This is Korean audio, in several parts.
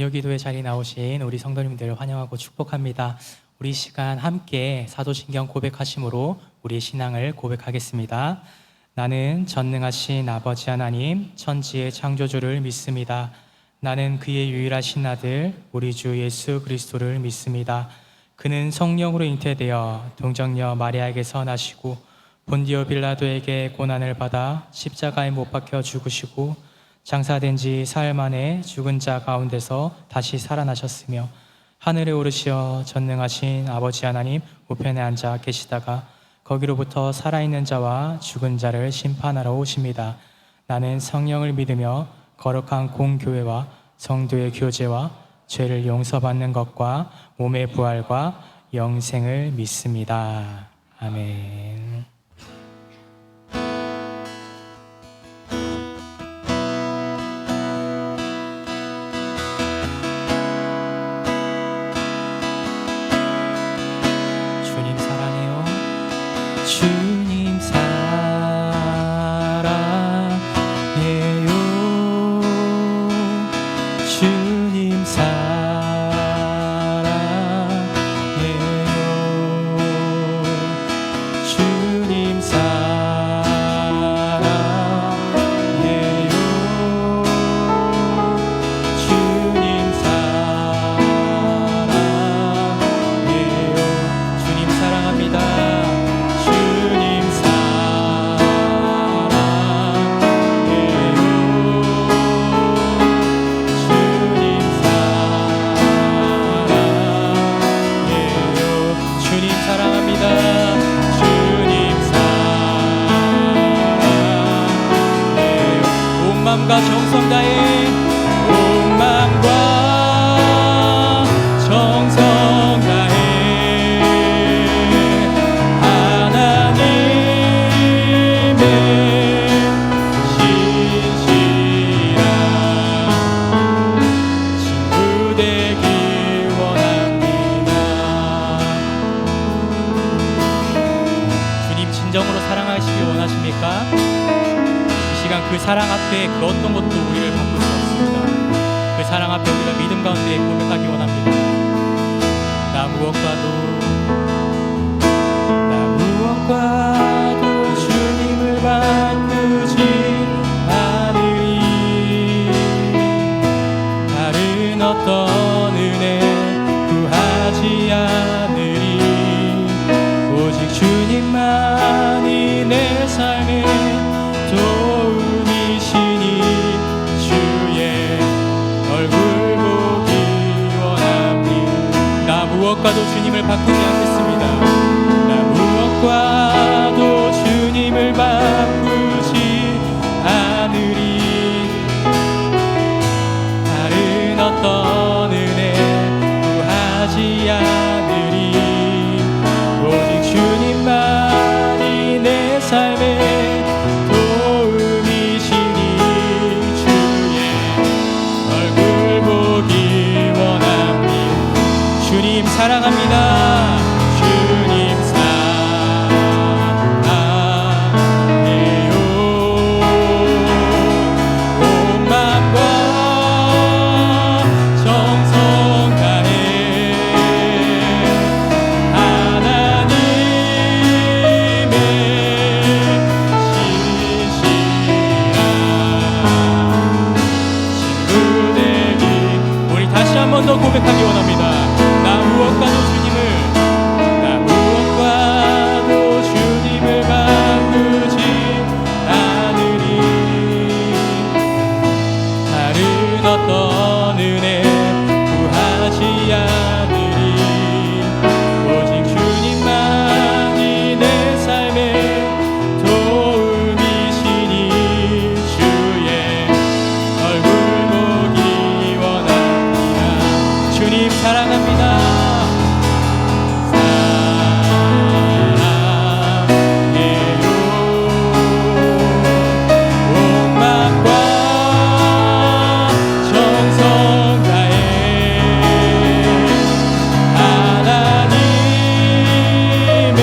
금요기도의 자리에 나오신 우리 성도님들 환영하고 축복합니다. 우리 시간 함께 사도신경 고백하심으로 우리의 신앙을 고백하겠습니다. 나는 전능하신 아버지 하나님 천지의 창조주를 믿습니다. 나는 그의 유일하신 아들 우리 주 예수 그리스도를 믿습니다. 그는 성령으로 잉태되어 동정녀 마리아에게서 나시고 본디오 빌라도에게 고난을 받아 십자가에 못 박혀 죽으시고 장사된 지 사흘 만에 죽은 자 가운데서 다시 살아나셨으며 하늘에 오르시어 전능하신 아버지 하나님 우편에 앉아 계시다가 거기로부터 살아있는 자와 죽은 자를 심판하러 오십니다. 나는 성령을 믿으며 거룩한 공교회와 성도의 교제와 죄를 용서받는 것과 몸의 부활과 영생을 믿습니다. 아멘. 주님 사랑해요. 주님 사랑해요. 주님 사랑해요. 주님 사랑해요. 주님 사랑해요. 주님 사랑합니다. 주님 사랑해요. 주님 사랑해요. 주님 사랑합니다. 주님 사랑해요. 온 마음과 정성 다해 온 마음과 정성 다해 하나님의 신실한 친구 되길 원합니다. 주님 진정으로 사랑하시길 원하십니까? 이 시간 그 사랑 앞에 그 어떤 것도 우리를 바꿀 수 없습니다. 그 사랑 앞에 우리가 믿음 가운데 고백하기 원합니다. 나 무엇과도 주님을 바꾸지 않으리. 다른 어떤 은혜 구하지 않으리. 오직 주님만이 내 삶의 도움이시니 주의 얼굴 보기 원합니다. 나 무엇과도 주님을 바꾸지 않겠습니다. 나 무엇과도 주님을 바꾸지 않으리. 다른 어떤 은혜 구하지 않으리. 오직 주님만이 내 삶의 도움이시니 주의 얼굴 보기 원합니다. 주님 사랑합니다. 주님 사랑해요. 온 마음과 정성 다해 하나님의 신실한 친구 되기. 우리 다시 한 번 더 고백하기 원합니다. 나 무엇과도 주님을 바꾸지 않으리. 다른 어떤 은혜 구하지 않으리. 오직 주님만이 내 삶의 도움이시니 주의 얼굴 보기 원합니다. 주님 사랑합니다. 사랑해요. 온 마음과 정성 다해 하나님의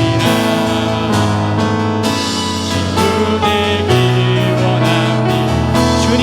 신실한 친구 되길 원합니다. 주님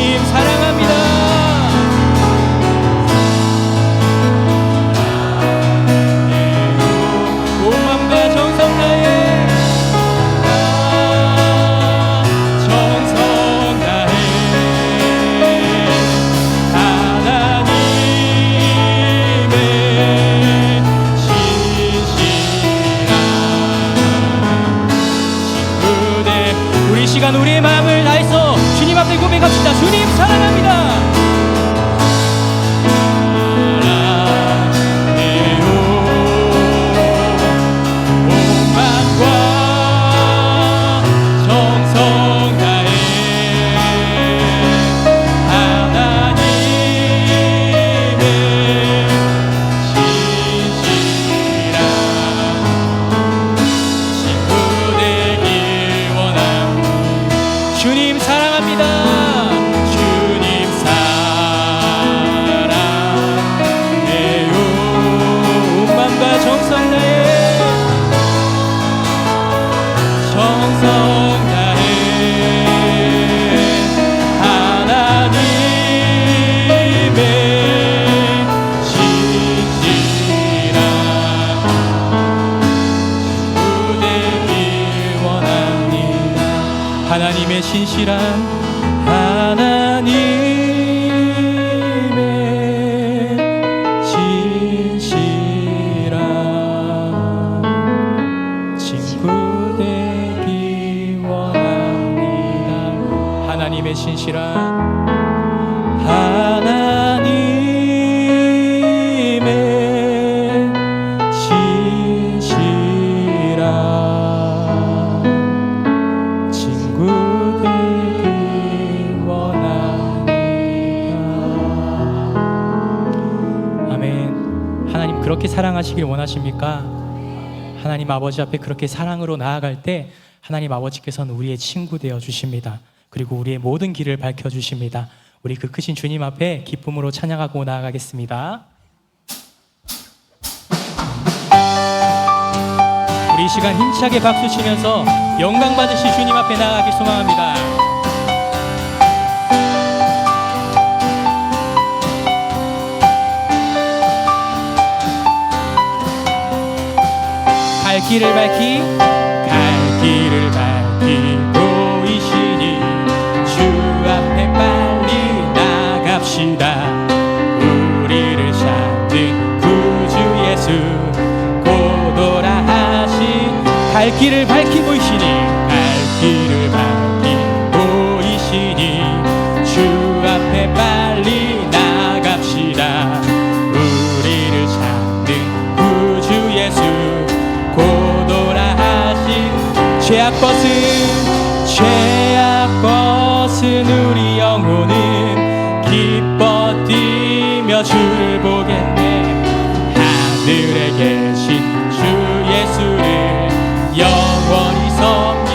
진실한 하나님의 진실한 친구 되기 원합니다. 하나님의 진실한 그렇게 사랑하시길 원하십니까? 하나님 아버지 앞에 그렇게 사랑으로 나아갈 때 하나님 아버지께서는 우리의 친구 되어 주십니다. 그리고 우리의 모든 길을 밝혀 주십니다. 우리 그 크신 주님 앞에 기쁨으로 찬양하고 나아가겠습니다. 우리 이 시간 힘차게 박수 치면서 영광 받으실 주님 앞에 나아가기 소망합니다. 갈 길을 밝히 보이시니 주 앞에 빨리 나갑시다. 우리를 찾는 구주 예수 고도라 하신 갈 길을 밝히 보이시니 주 앞에 빨리 나갑시다. 우리를 찾는 구주 예수 고도라 하신 죄악 벗은 우리 영혼은 기뻐 뛰며 주를 보겠네. 하늘에 계신 주 예수를 영원히 섬기리.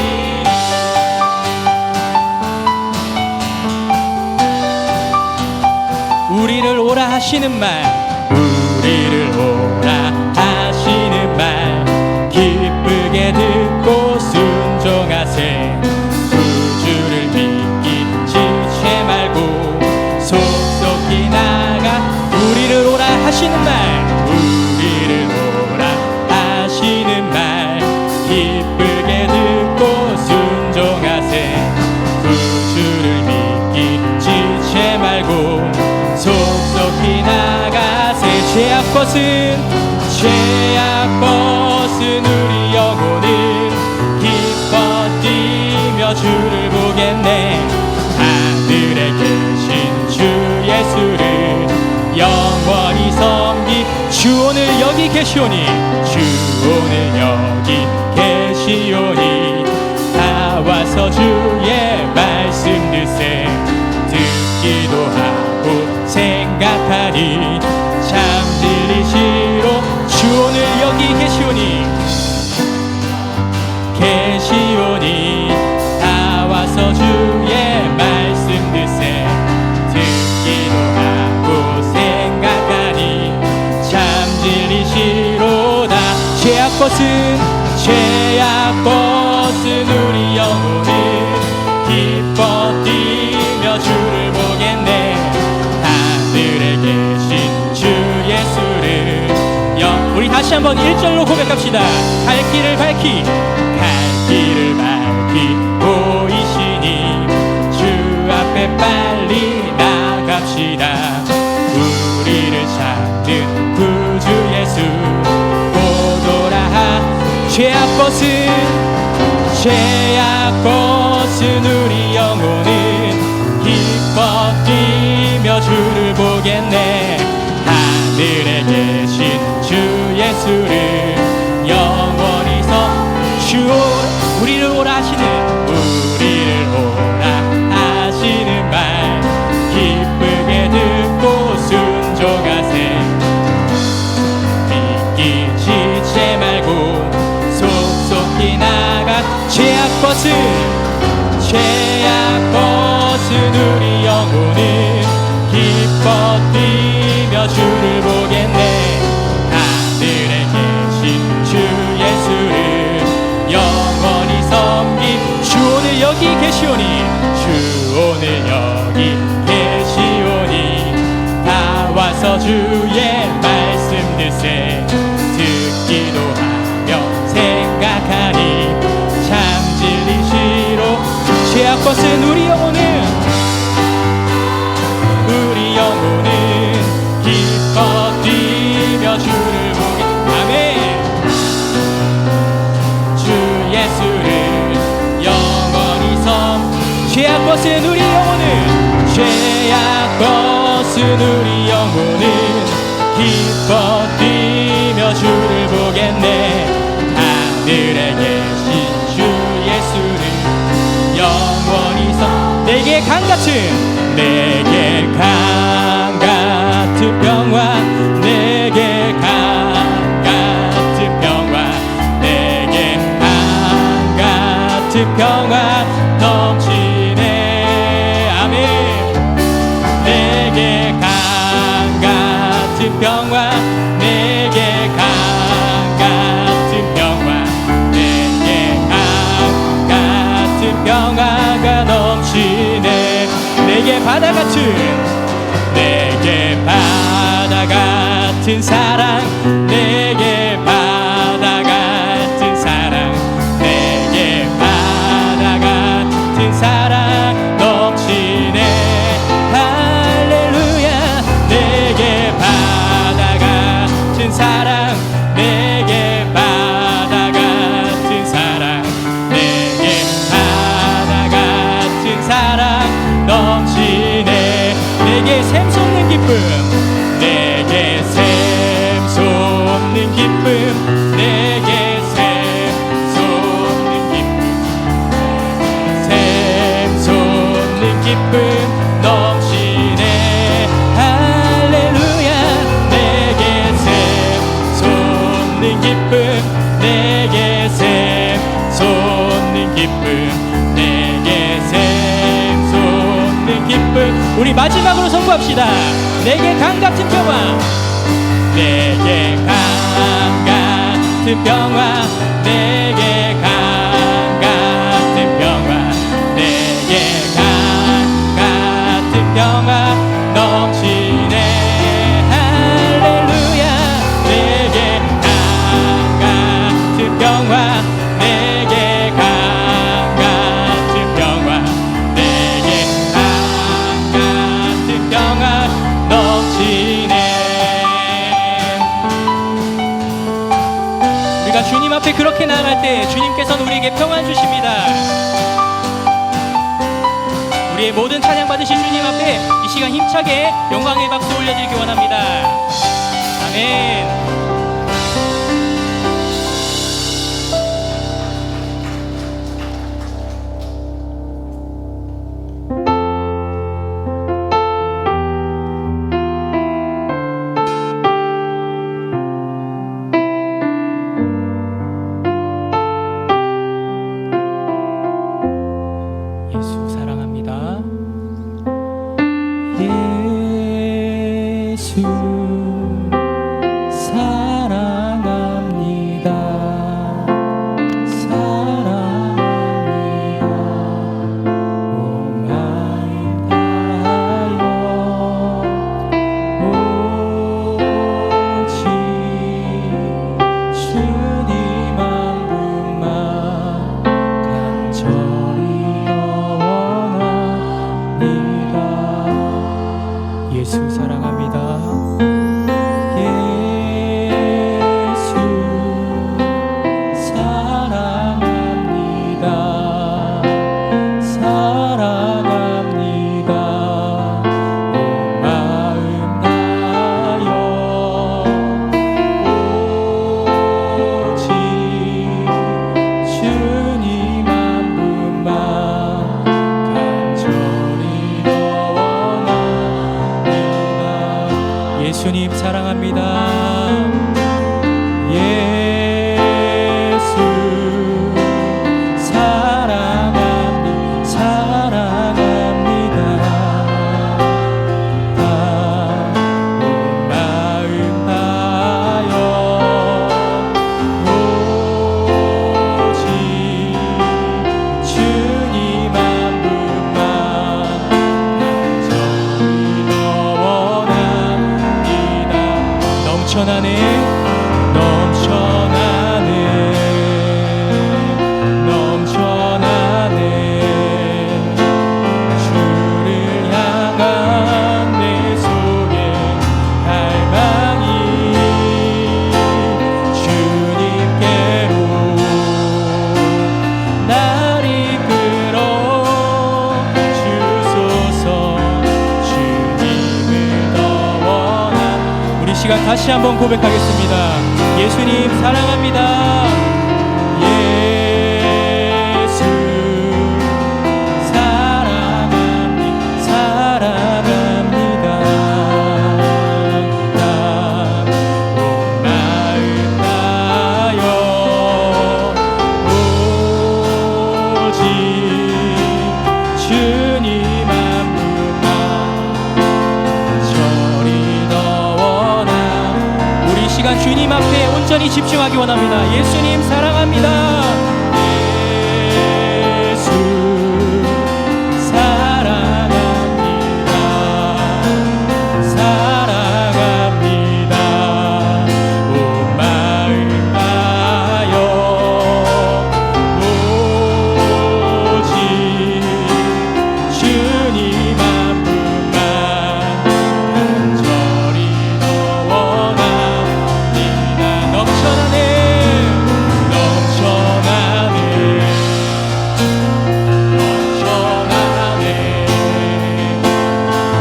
우리를 오라 하시는 말 기쁘게 듣고 순종하세. 구주를 믿기 지체 말고 속속히 나가. 우리를 오라 하시는 말 기쁘게 듣고 순종하세. 구주를 믿기 지체 말고 속속히 나가세. 죄악 벗은 우리 영혼은 기뻐 뛰며 주를 보겠네. 하늘에 계신 주 예수를 영원히 섬기. 주 오늘 여기 계시오니 다 와서 주의 말씀 듣기도 하고 생각하니 참 진리시로. 주 오늘 여기 계시오니 다 와서 주의 말씀 듣기도 하고 생각하니 참 진리시로다. 죄악 벗은 우리 영혼은 기뻐 뛰며 주를 보겠네. 하늘에 계신 주 예수를 우리 다시 한번 1절로 고백합시다. 갈 길을 밝히 보이시니 주 앞에 빨리 나갑시다. 우리를 찾는 구주 예수 고도라. 죄악 벗은 우리 영혼은 기뻐 뛰며 주를 보겠네. 하늘에 계신 주 예수를 영원히 우리를 오라 하시는 말 기쁘게 듣고 순종하세. 믿기 지체 말고 속속히 나가. 죄악 벗은 우리 영혼은 기뻐 뛰며 주를 보겠네. 하늘에 계신 주 예수를 영원히 섬기. 주 오늘 여기 계시오니 다 와서 주의 말씀 듣기도 하며 생각하니 참 진리시로. 죄악 벗은 우리 죄악 벗은 우리 영혼은 기뻐 뛰며 주를 보겠네. 하늘에 계신 주 예수를 영원히 내게 강같은 내게 강같은 평화, 내게 강같은 평화, 내게 강같은 평화 넘치네. 아멘. 내게 강같은 평화, 내게 강같은 평화, 내게 강같은 평화가 넘치네. 내게 바다 같은, 내게 바다 같은 사랑, 내게 바다 같은 사랑, 내게 바다 같은 사랑 넘치네. 할렐루야. 내게 바다 같은 사랑, 내게 바다 같은 사랑, 내게 바다 같은 사랑 넘치네. 내게 샘솟는 기쁨, 내게 샘솟는 기쁨, 내게 샘솟는 기쁨, 샘솟는 기쁨 넘치네. 할렐루야. 내게 샘솟는 기쁨, 내게 샘솟는 기쁨, 내게 샘솟는 기쁨. 우리 마지막으로 선포합시다. 내게 강같은 평화, 내게 강같은 평화, 내게 강같은 평화, 내게 강같은 평화 넘치네. 할렐루야. 내게 강같은 평화, 내게 강같은 평화, 내게 강같은 평화 넘치네. 우리가 주님 앞에 그렇게 나아갈 때 주님께서는 우리에게 평안 주십니다. 우리의 모든 찬양 받으신 주님 앞에 이 시간 힘차게 영광의 박수 올려드리기 원합니다. 아멘. 예수 사랑합니다. 예수 사랑합니다. 사랑합니다. 온 마음 다하여 오직 주님 한 분만 간절히 원합니다. 예수 사랑합니다. 예수 사랑합니다. 사랑합니다. 온 마음 다하여 오직 주님 한 분만 간절히 원합니다. 예수님 사랑합니다. 예수 사랑합니다. 사랑합니다. 온 마음 다하여 오직 주님 한 분만 간절히 원합니다. 넘쳐나는 넘쳐나는 넘쳐나는 주를 향한 내 속에 갈망이 주님께로 날 이끌어 주소서. 시간 다시 한번 고백하겠습니다. 예수님 사랑합니다. 예수 사랑합니다. 사랑합니다. 나 온 마음 다하여 오직 주님 한 분만 저리 더 원하. 우리 시간 주님 앞에 온전히 집중하기 원합니다. 예수님 사랑합니다. 예수 사랑합니다. 사랑합니다. 온 마음 다하여 오직 주님 한 분만 간절히 더 원합니다. 넘쳐나네 넘쳐나네 넘쳐나네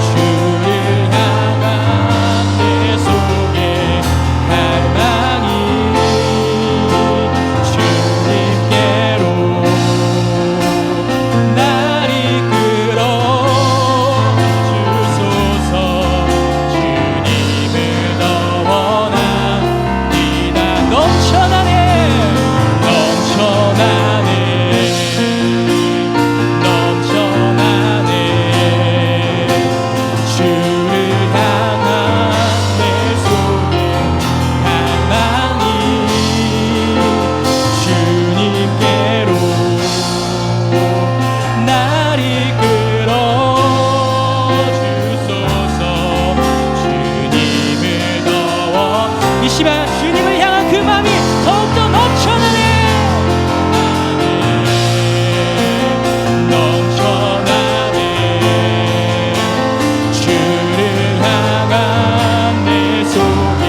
주를 향한 내 속에 갈망이 주님께로 날 이끌어 주소서. 주님을 더 원합니다. 넘쳐나네 넘쳐나네 넘쳐나네 주를 향한 내 속에 갈망이 주님께로 날 이끌어 주소서. 주님을 더 이 시간 주님을 향한 그 마음이 더욱더 넘쳐나네 넘쳐나네 주를 향한 내 속에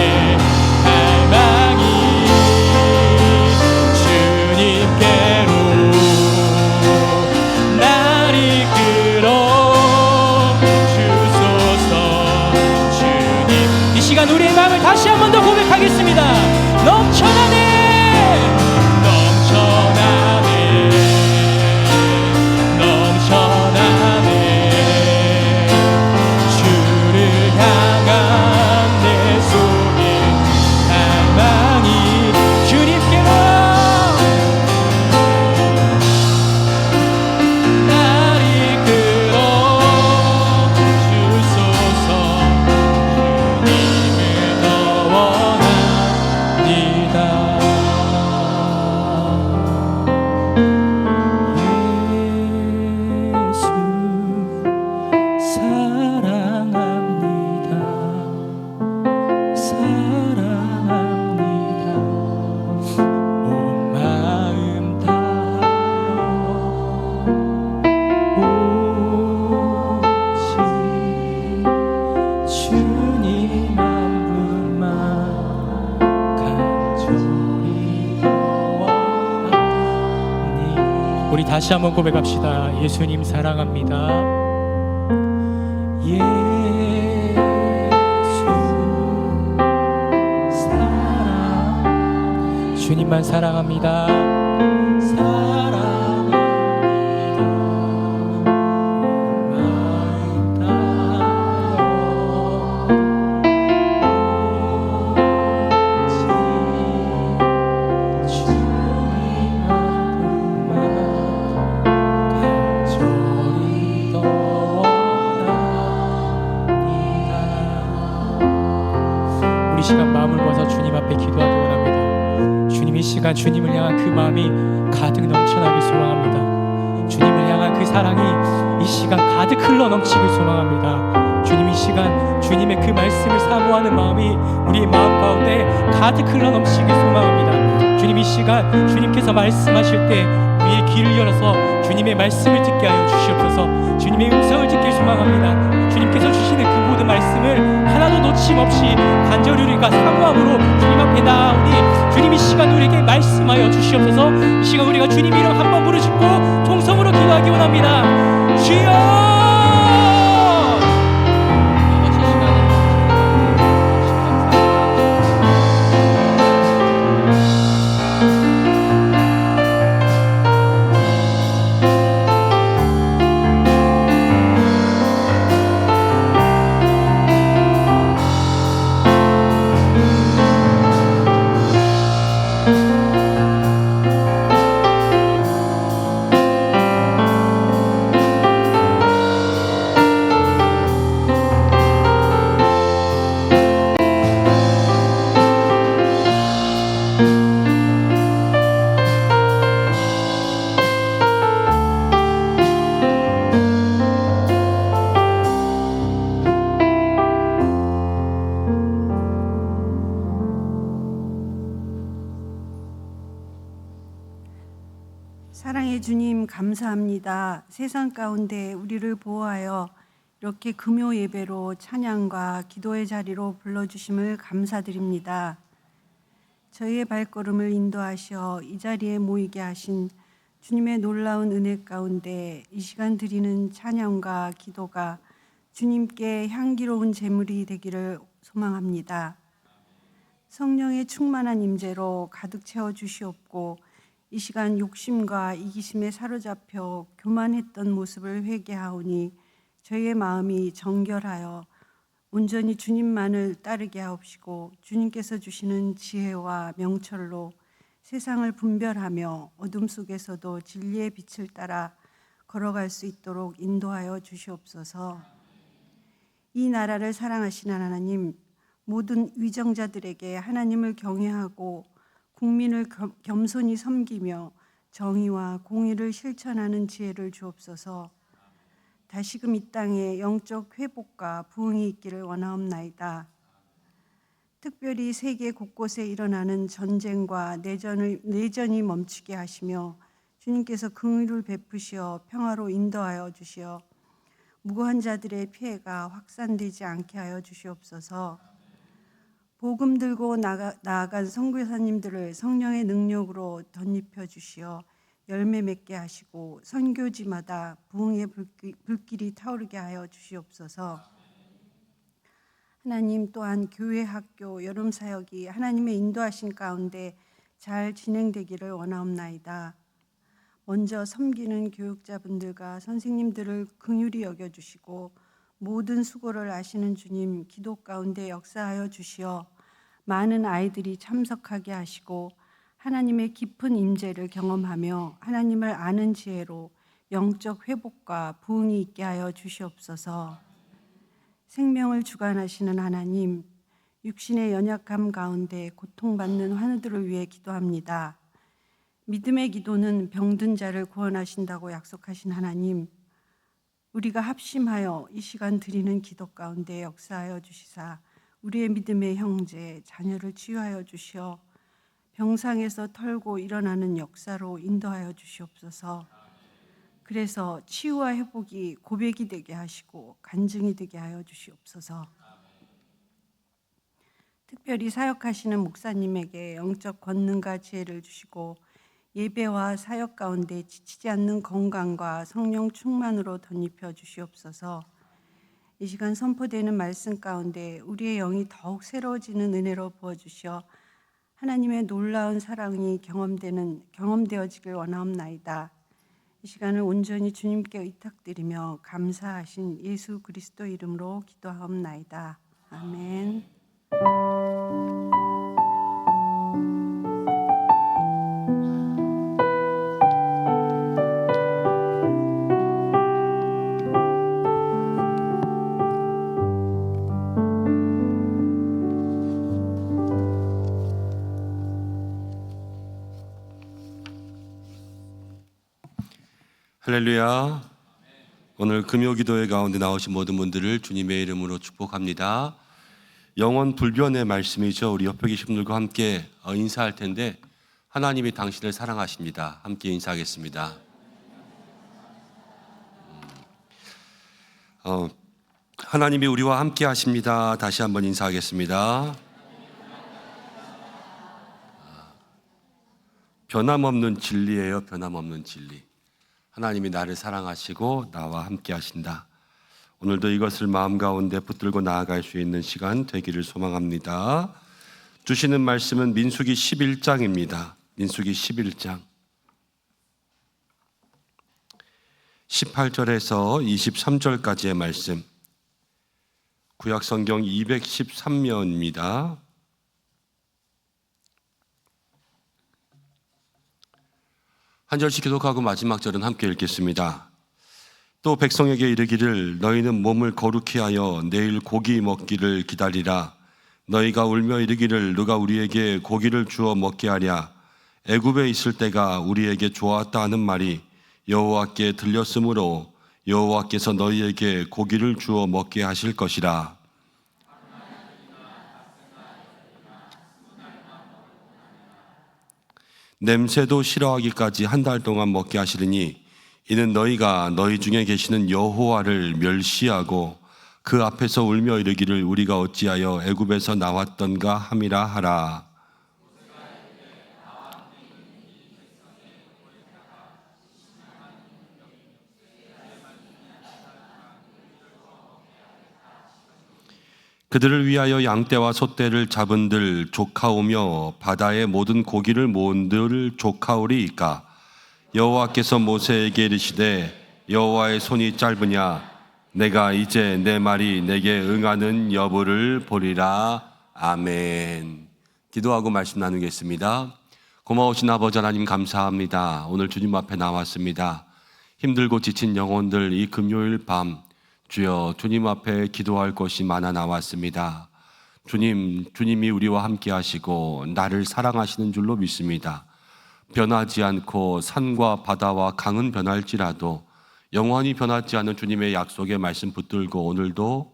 갈망이 주님께로 날 이끌어 주소서. 주님 이 시간 우리의 마음을 다시 한 번 더 고백하겠습니다. 넘쳐나네 넘쳐나네 넘쳐나네 주를 향한 내 속에 갈망이 주님께로 날 이끌어 주소서. 주님을 더 원합니다. 예수 사랑합니다. 사랑합니다. 온 마음 다하여 오직 주님 한 분만 간절히 더 원합니다. 우리 다시 한번 고백합시다. 예수님 사랑합니다. 예수 사랑 주님만 사랑합니다. 사랑합니다. 마음 다하여 오직 주님 한 분만 간절히 더 원합니다. 우리 시간 마음을 모아서 주님 앞에 기도하기 원합니다. 주님 이 시간 주님을 향한 그 마음이 가득 넘쳐나길 소망합니다. 주님을 향한 그 사랑이 이 시간 가득 흘러 넘치길 소망합니다. 주님 이 시간 주님의 그 말씀을 사모하는 마음이 우리의 마음 가운데 가득 흘러 넘치길 소망합니다. 주님 이 시간 주님께서 말씀하실 때 우리의 귀를 열어서 주님의 말씀을 듣게 하여 주시옵소서. 주님의 음성을 듣길 소망합니다. 주님께서 주시는 그 모든 말씀을 하나도 놓침없이 간절히 우리가 사모함으로 주님 앞에 나아오니 주님 이 시간 우리에게 말씀하여 주시옵소서. 이 시간 우리가 주님 이름 한번 부르짖고 통성으로 기도하기 원합니다. 주여! 아버지 시간을 사랑의 주님 감사합니다. 세상 가운데 우리를 보호하여 이렇게 금요 예배로 찬양과 기도의 자리로 불러주심을 감사드립니다. 저희의 발걸음을 인도하셔 이 자리에 모이게 하신 주님의 놀라운 은혜 가운데 이 시간 드리는 찬양과 기도가 주님께 향기로운 제물이 되기를 소망합니다. 성령의 충만한 임재로 가득 채워 주시옵고 이 시간 욕심과 이기심에 사로잡혀 교만했던 모습을 회개하오니 저희의 마음이 정결하여 온전히 주님만을 따르게 하옵시고 주님께서 주시는 지혜와 명철로 세상을 분별하며 어둠 속에서도 진리의 빛을 따라 걸어갈 수 있도록 인도하여 주시옵소서. 이 나라를 사랑하시는 하나님, 모든 위정자들에게 하나님을 경외하고 국민을 겸손히 섬기며 정의와 공의를 실천하는 지혜를 주옵소서. 다시금 이 땅에 영적 회복과 부흥이 있기를 원하옵나이다. 특별히 세계 곳곳에 일어나는 전쟁과 내전이 멈추게 하시며 주님께서 긍휼을 베푸시어 평화로 인도하여 주시어 무고한 자들의 피해가 확산되지 않게 하여 주시옵소서. 복음 들고 나아간 선교사님들을 성령의 능력으로 덧입혀 주시어 열매 맺게 하시고 선교지마다 부흥의 불길이 타오르게 하여 주시옵소서. 하나님, 또한 교회, 학교, 여름 사역이 하나님의 인도하신 가운데 잘 진행되기를 원하옵나이다. 먼저 섬기는 교육자분들과 선생님들을 긍휼히 여겨주시고 모든 수고를 아시는 주님 기도 가운데 역사하여 주시어 많은 아이들이 참석하게 하시고 하나님의 깊은 임재를 경험하며 하나님을 아는 지혜로 영적 회복과 부흥이 있게 하여 주시옵소서. 생명을 주관하시는 하나님, 육신의 연약함 가운데 고통받는 환우들을 위해 기도합니다. 믿음의 기도는 병든 자를 구원하신다고 약속하신 하나님, 우리가 합심하여 이 시간 드리는 기도 가운데 역사하여 주시사 우리의 믿음의 형제, 자녀를 치유하여 주시어 병상에서 털고 일어나는 역사로 인도하여 주시옵소서. 그래서 치유와 회복이 고백이 되게 하시고 간증이 되게 하여 주시옵소서. 특별히 사역하시는 목사님에게 영적 권능과 지혜를 주시고 예배와 사역 가운데 지치지 않는 건강과 성령 충만으로 덧입혀 주시옵소서. 이 시간 선포되는 말씀 가운데 우리의 영이 더욱 새로워지는 은혜로 부어주시어 하나님의 놀라운 사랑이 경험되어지길 원하옵나이다. 이 시간을 온전히 주님께 의탁드리며 감사하신 예수 그리스도 이름으로 기도하옵나이다. 아멘. 할렐루야. 오늘 금요기도회 가운데 나오신 모든 분들을 주님의 이름으로 축복합니다. 영원 불변의 말씀이죠. 우리 옆에 계신 분들과 함께 인사할 텐데 하나님이 당신을 사랑하십니다. 함께 인사하겠습니다. 하나님이 우리와 함께 하십니다. 다시 한번 인사하겠습니다. 변함없는 진리예요. 변함없는 진리. 하나님이 나를 사랑하시고 나와 함께 하신다. 오늘도 이것을 마음 가운데 붙들고 나아갈 수 있는 시간 되기를 소망합니다. 주시는 말씀은 민수기 11장입니다. 민수기 11장 18절에서 23절까지의 말씀, 구약성경 213면입니다. 한 절씩 기독하고 마지막 절은 함께 읽겠습니다. 또 백성에게 이르기를 너희는 몸을 거룩히 하여 내일 고기 먹기를 기다리라. 너희가 울며 이르기를 누가 우리에게 고기를 주어 먹게 하랴. 애굽에 있을 때가 우리에게 좋았다 하는 말이 여호와께 들렸으므로 여호와께서 너희에게 고기를 주어 먹게 하실 것이라. 냄새도 싫어하기까지 한 달 동안 먹게 하시리니 이는 너희가 너희 중에 계시는 여호와를 멸시하고 그 앞에서 울며 이르기를 우리가 어찌하여 애굽에서 나왔던가 함이라 하라. 그들을 위하여 양떼와 소떼를 잡은들 조카오며 바다의 모든 고기를 모은들 조카오리이까. 여호와께서 모세에게 이르시되 여호와의 손이 짧으냐 내가 이제 내 말이 내게 응하는 여부를 보리라. 아멘. 기도하고 말씀 나누겠습니다. 고마우신 아버지 하나님 감사합니다. 오늘 주님 앞에 나왔습니다. 힘들고 지친 영혼들 이 금요일 밤 주여 주님 앞에 기도할 것이 많아 나왔습니다. 주님이 우리와 함께 하시고 나를 사랑하시는 줄로 믿습니다. 변하지 않고 산과 바다와 강은 변할지라도 영원히 변하지 않는 주님의 약속의 말씀 붙들고 오늘도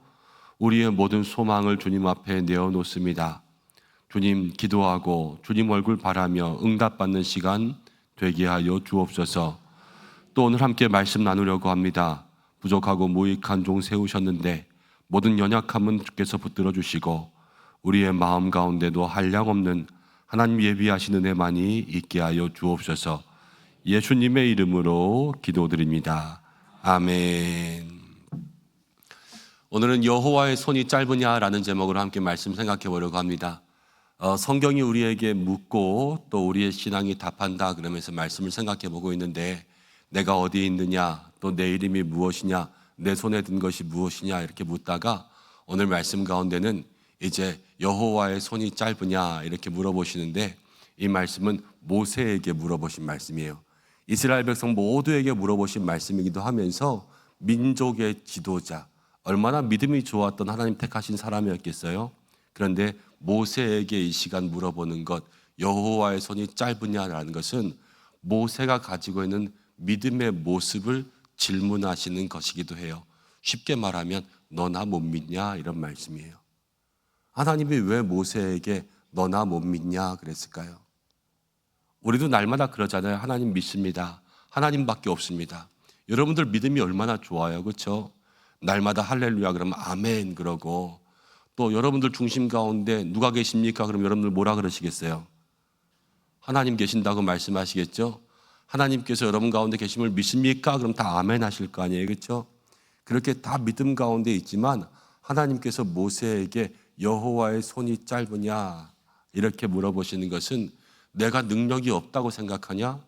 우리의 모든 소망을 주님 앞에 내어놓습니다. 주님 기도하고 주님 얼굴 바라며 응답받는 시간 되게 하여 주옵소서. 또 오늘 함께 말씀 나누려고 합니다. 부족하고 무익한 종 세우셨는데 모든 연약함은 주께서 붙들어 주시고 우리의 마음 가운데도 한량없는 하나님 예비하신 은혜만이 있게 하여 주옵소서. 예수님의 이름으로 기도드립니다. 아멘. 오늘은 여호와의 손이 짧으냐라는 제목으로 함께 말씀 생각해 보려고 합니다. 성경이 우리에게 묻고 또 우리의 신앙이 답한다 그러면서 말씀을 생각해 보고 있는데 내가 어디에 있느냐 또 내 이름이 무엇이냐 내 손에 든 것이 무엇이냐 이렇게 묻다가 오늘 말씀 가운데는 이제 여호와의 손이 짧으냐 이렇게 물어보시는데 이 말씀은 모세에게 물어보신 말씀이에요. 이스라엘 백성 모두에게 물어보신 말씀이기도 하면서 민족의 지도자 얼마나 믿음이 좋았던 하나님 택하신 사람이었겠어요. 그런데 모세에게 이 시간 물어보는 것 여호와의 손이 짧으냐라는 것은 모세가 가지고 있는 믿음의 모습을 질문하시는 것이기도 해요. 쉽게 말하면 너 나 못 믿냐 이런 말씀이에요. 하나님이 왜 모세에게 너 나 못 믿냐 그랬을까요? 우리도 날마다 그러잖아요. 하나님 믿습니다. 하나님밖에 없습니다. 여러분들 믿음이 얼마나 좋아요. 그렇죠? 날마다 할렐루야 그러면 아멘 그러고 또 여러분들 중심 가운데 누가 계십니까? 그럼 여러분들 뭐라 그러시겠어요? 하나님 계신다고 말씀하시겠죠? 하나님께서 여러분 가운데 계심을 믿습니까? 그럼 다 아멘 하실 거 아니에요. 그렇죠? 그렇게 다 믿음 가운데 있지만 하나님께서 모세에게 여호와의 손이 짧으냐 이렇게 물어보시는 것은 내가 능력이 없다고 생각하냐?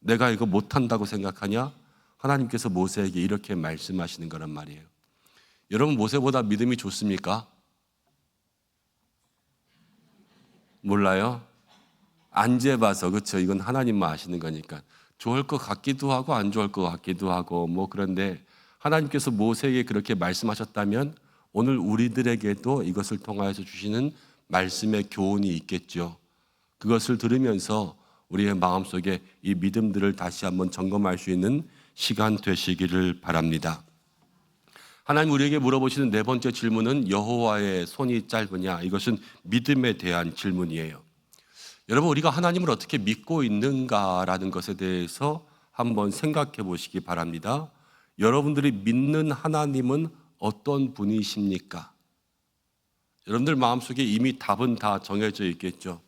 내가 이거 못한다고 생각하냐? 하나님께서 모세에게 이렇게 말씀하시는 거란 말이에요. 여러분 모세보다 믿음이 좋습니까? 몰라요? 안 재봐서 그렇죠. 이건 하나님만 아시는 거니까 좋을 것 같기도 하고 안 좋을 것 같기도 하고 뭐 그런데 하나님께서 모세에게 그렇게 말씀하셨다면 오늘 우리들에게도 이것을 통하여서 주시는 말씀의 교훈이 있겠죠. 그것을 들으면서 우리의 마음속에 이 믿음들을 다시 한번 점검할 수 있는 시간 되시기를 바랍니다. 하나님 우리에게 물어보시는 네 번째 질문은 여호와의 손이 짧으냐 이것은 믿음에 대한 질문이에요. 여러분 우리가 하나님을 어떻게 믿고 있는가라는 것에 대해서 한번 생각해 보시기 바랍니다. 여러분들이 믿는 하나님은 어떤 분이십니까? 여러분들 마음속에 이미 답은 다 정해져 있겠죠.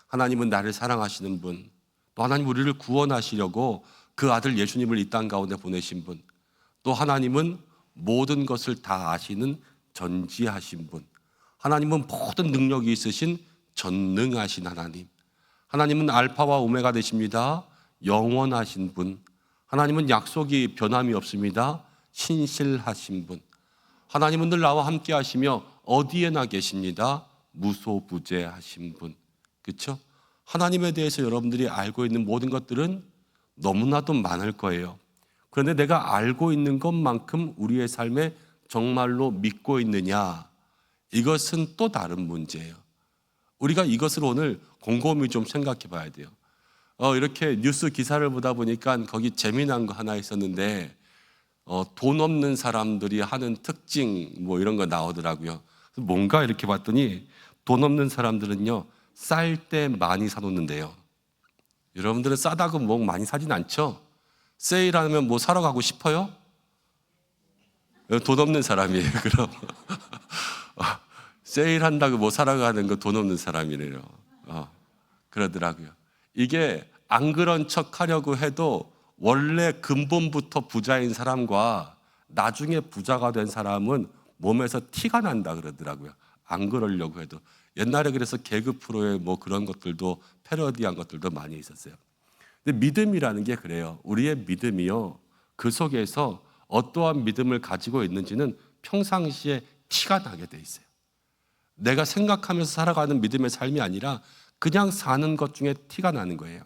하나님은 나를 사랑하시는 분, 또 하나님 우리를 구원하시려고 그 아들 예수님을 이 땅 가운데 보내신 분, 또 하나님은 모든 것을 다 아시는 전지하신 분, 하나님은 모든 능력이 있으신 전능하신 하나님, 하나님은 알파와 오메가 되십니다. 영원하신 분, 하나님은 약속이 변함이 없습니다. 신실하신 분, 하나님은 늘 나와 함께 하시며 어디에나 계십니다. 무소부재하신 분. 그렇죠? 하나님에 대해서 여러분들이 알고 있는 모든 것들은 너무나도 많을 거예요. 그런데 내가 알고 있는 것만큼 우리의 삶에 정말로 믿고 있느냐? 이것은 또 다른 문제예요. 우리가 이것을 오늘 곰곰이 좀 생각해 봐야 돼요. 이렇게 뉴스 기사를 보다 보니까 거기 재미난 거 하나 있었는데 돈 없는 사람들이 하는 특징 뭐 이런 거 나오더라고요. 뭔가 이렇게 봤더니 돈 없는 사람들은요 쌀 때 많이 사놓는데요. 여러분들은 싸다고 뭐 많이 사진 않죠? 세일하면 뭐 사러 가고 싶어요? 돈 없는 사람이에요. 그럼 세일한다고 뭐 사러 가는 거 돈 없는 사람이래요. 그러더라고요. 이게 안 그런 척 하려고 해도 원래 근본부터 부자인 사람과 나중에 부자가 된 사람은 몸에서 티가 난다 그러더라고요. 안 그러려고 해도. 옛날에 그래서 개그 프로에 뭐 그런 것들도 패러디한 것들도 많이 있었어요. 근데 믿음이라는 게 그래요. 우리의 믿음이요, 그 속에서 어떠한 믿음을 가지고 있는지는 평상시에 티가 나게 돼 있어요. 내가 생각하면서 살아가는 믿음의 삶이 아니라 그냥 사는 것 중에 티가 나는 거예요.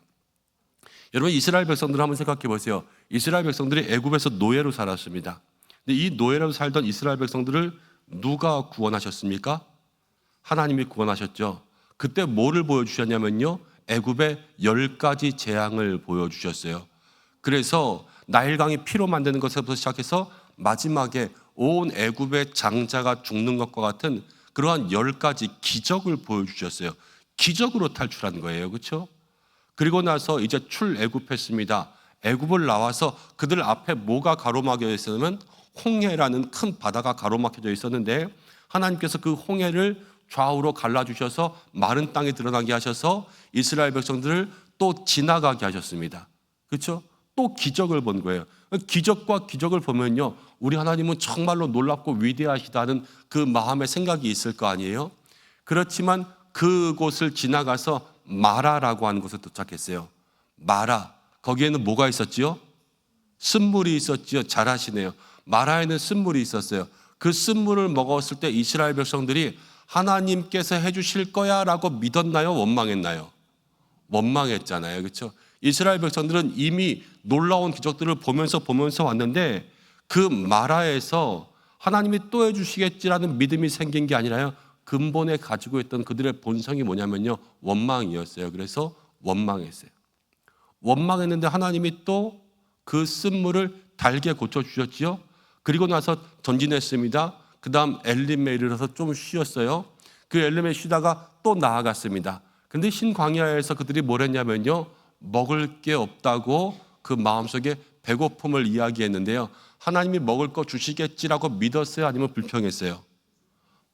여러분, 이스라엘 백성들 한번 생각해 보세요. 이스라엘 백성들이 애굽에서 노예로 살았습니다. 근데 이 노예로 살던 이스라엘 백성들을 누가 구원하셨습니까? 하나님이 구원하셨죠. 그때 뭐를 보여주셨냐면요, 애굽의 10가지 재앙을 보여주셨어요. 그래서 나일강이 피로 만드는 것에부터 시작해서 마지막에 온 애굽의 장자가 죽는 것과 같은 그러한 10가지 기적을 보여주셨어요. 기적으로 탈출한 거예요. 그렇죠? 그리고 나서 이제 출애굽했습니다. 애굽을 나와서 그들 앞에 뭐가 가로막혀 있었냐면 홍해라는 큰 바다가 가로막혀져 있었는데, 하나님께서 그 홍해를 좌우로 갈라주셔서 마른 땅에 드러나게 하셔서 이스라엘 백성들을 또 지나가게 하셨습니다. 그렇죠? 또 기적을 본 거예요. 기적과 기적을 보면요, 우리 하나님은 정말로 놀랍고 위대하시다는 그 마음의 생각이 있을 거 아니에요? 그렇지만 그곳을 지나가서 마라라고 하는 곳에 도착했어요. 마라, 거기에는 뭐가 있었지요? 쓴물이 있었지요. 잘하시네요. 마라에는 쓴물이 있었어요. 그 쓴물을 먹었을 때 이스라엘 백성들이 하나님께서 해주실 거야 라고 믿었나요? 원망했나요? 원망했잖아요. 그렇죠? 이스라엘 백성들은 이미 놀라운 기적들을 보면서 왔는데 그 마라에서 하나님이 또 해주시겠지라는 믿음이 생긴 게 아니라요, 근본에 가지고 있던 그들의 본성이 뭐냐면요, 원망이었어요. 그래서 원망했어요. 원망했는데 하나님이 또 그 쓴물을 달게 고쳐주셨지요. 그리고 나서 전진했습니다. 그 다음 엘림에 이르러서 좀 쉬었어요. 그 엘림에 쉬다가 또 나아갔습니다. 근데 흰 광야에서 그들이 뭘 했냐면요, 먹을 게 없다고 그 마음속에 배고픔을 이야기했는데요, 하나님이 먹을 거 주시겠지라고 믿었어요? 아니면 불평했어요?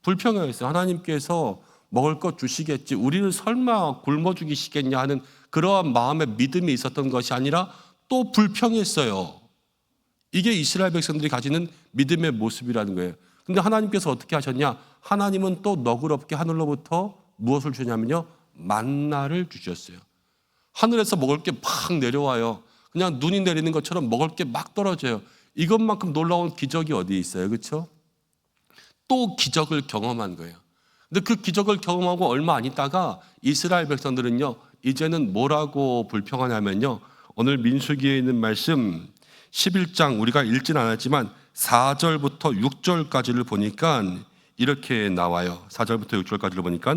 불평했어요. 하나님께서 먹을 거 주시겠지, 우리를 설마 굶어 죽이시겠냐 하는 그러한 마음의 믿음이 있었던 것이 아니라 또 불평했어요. 이게 이스라엘 백성들이 가지는 믿음의 모습이라는 거예요. 근데 하나님께서 어떻게 하셨냐? 하나님은 또 너그럽게 하늘로부터 무엇을 주냐면요, 만나를 주셨어요. 하늘에서 먹을 게 막 내려와요. 그냥 눈이 내리는 것처럼 먹을 게 막 떨어져요. 이것만큼 놀라운 기적이 어디 있어요? 그렇죠? 또 기적을 경험한 거예요. 근데 그 기적을 경험하고 얼마 안 있다가 이스라엘 백성들은요, 이제는 뭐라고 불평하냐면요, 오늘 민수기에 있는 말씀 11장 우리가 읽진 않았지만 4절부터 6절까지를 보니까 이렇게 나와요. 4절부터 6절까지를 보니까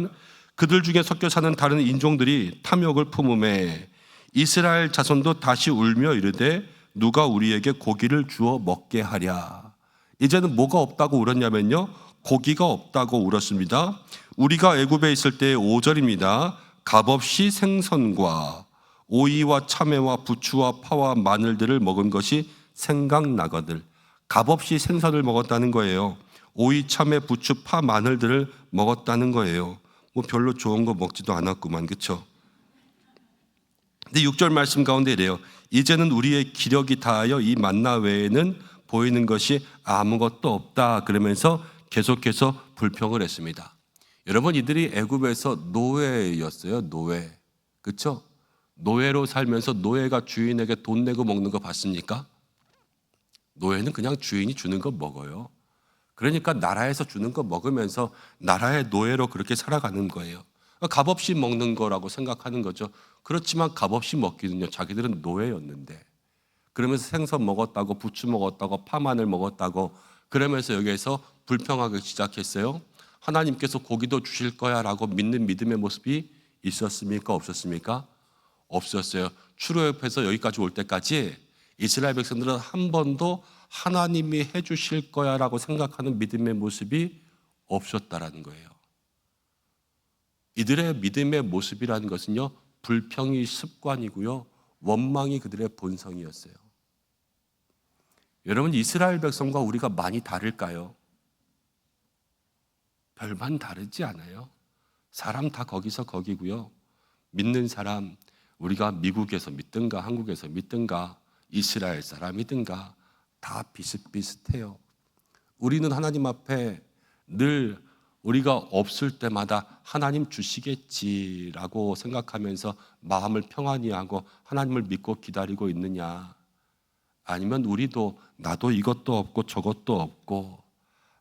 그들 중에 섞여 사는 다른 인종들이 탐욕을 품음에 이스라엘 자손도 다시 울며 이르되 누가 우리에게 고기를 주어 먹게 하랴. 이제는 뭐가 없다고 울었냐면요, 고기가 없다고 울었습니다. 우리가 애굽에 있을 때의 5절입니다. 값없이 생선과 오이와 참외와 부추와 파와 마늘들을 먹은 것이 생각나거늘. 값없이 생선을 먹었다는 거예요. 오이, 참외, 부추, 파, 마늘들을 먹었다는 거예요. 뭐 별로 좋은 거 먹지도 않았구만, 그렇죠? 근데 6절 말씀 가운데 이래요. 이제는 우리의 기력이 다하여 이 만나 외에는 보이는 것이 아무것도 없다. 그러면서 계속해서 불평을 했습니다. 여러분, 이들이 애굽에서 노예였어요. 노예. 그렇죠? 노예로 살면서 노예가 주인에게 돈 내고 먹는 거 봤습니까? 노예는 그냥 주인이 주는 거 먹어요. 그러니까 나라에서 주는 거 먹으면서 나라의 노예로 그렇게 살아가는 거예요. 값없이 먹는 거라고 생각하는 거죠. 그렇지만 값없이 먹기는요, 자기들은 노예였는데. 그러면서 생선 먹었다고, 부추 먹었다고, 파마늘 먹었다고, 그러면서 여기에서 불평하기 시작했어요. 하나님께서 고기도 주실 거야 라고 믿는 믿음의 모습이 있었습니까? 없었습니까? 없었어요. 출애굽해서 여기까지 올 때까지 이스라엘 백성들은 한 번도 하나님이 해주실 거야 라고 생각하는 믿음의 모습이 없었다라는 거예요. 이들의 믿음의 모습이라는 것은요, 불평이 습관이고요. 원망이 그들의 본성이었어요. 여러분, 이스라엘 백성과 우리가 많이 다를까요? 별반 다르지 않아요. 사람 다 거기서 거기고요. 믿는 사람, 우리가 미국에서 믿든가 한국에서 믿든가 이스라엘 사람이든가 다 비슷비슷해요. 우리는 하나님 앞에 늘 우리가 없을 때마다 하나님 주시겠지라고 생각하면서 마음을 평안히 하고 하나님을 믿고 기다리고 있느냐, 아니면 우리도 나도 이것도 없고 저것도 없고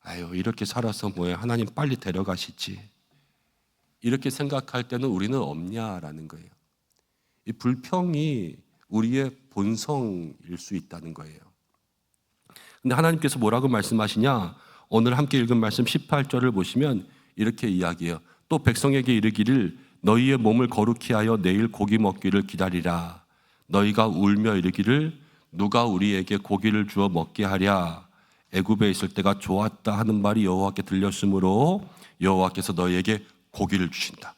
아유 이렇게 살아서 뭐해, 하나님 빨리 데려가시지, 이렇게 생각할 때는 우리는 없냐라는 거예요. 이 불평이 우리의 본성일 수 있다는 거예요. 근데 하나님께서 뭐라고 말씀하시냐? 오늘 함께 읽은 말씀 18절을 보시면 이렇게 이야기해요. 또 백성에게 이르기를 너희의 몸을 거룩히 하여 내일 고기 먹기를 기다리라. 너희가 울며 이르기를 누가 우리에게 고기를 주어 먹게 하랴. 애굽에 있을 때가 좋았다 하는 말이 여호와께 들렸으므로 여호와께서 너희에게 고기를 주신다.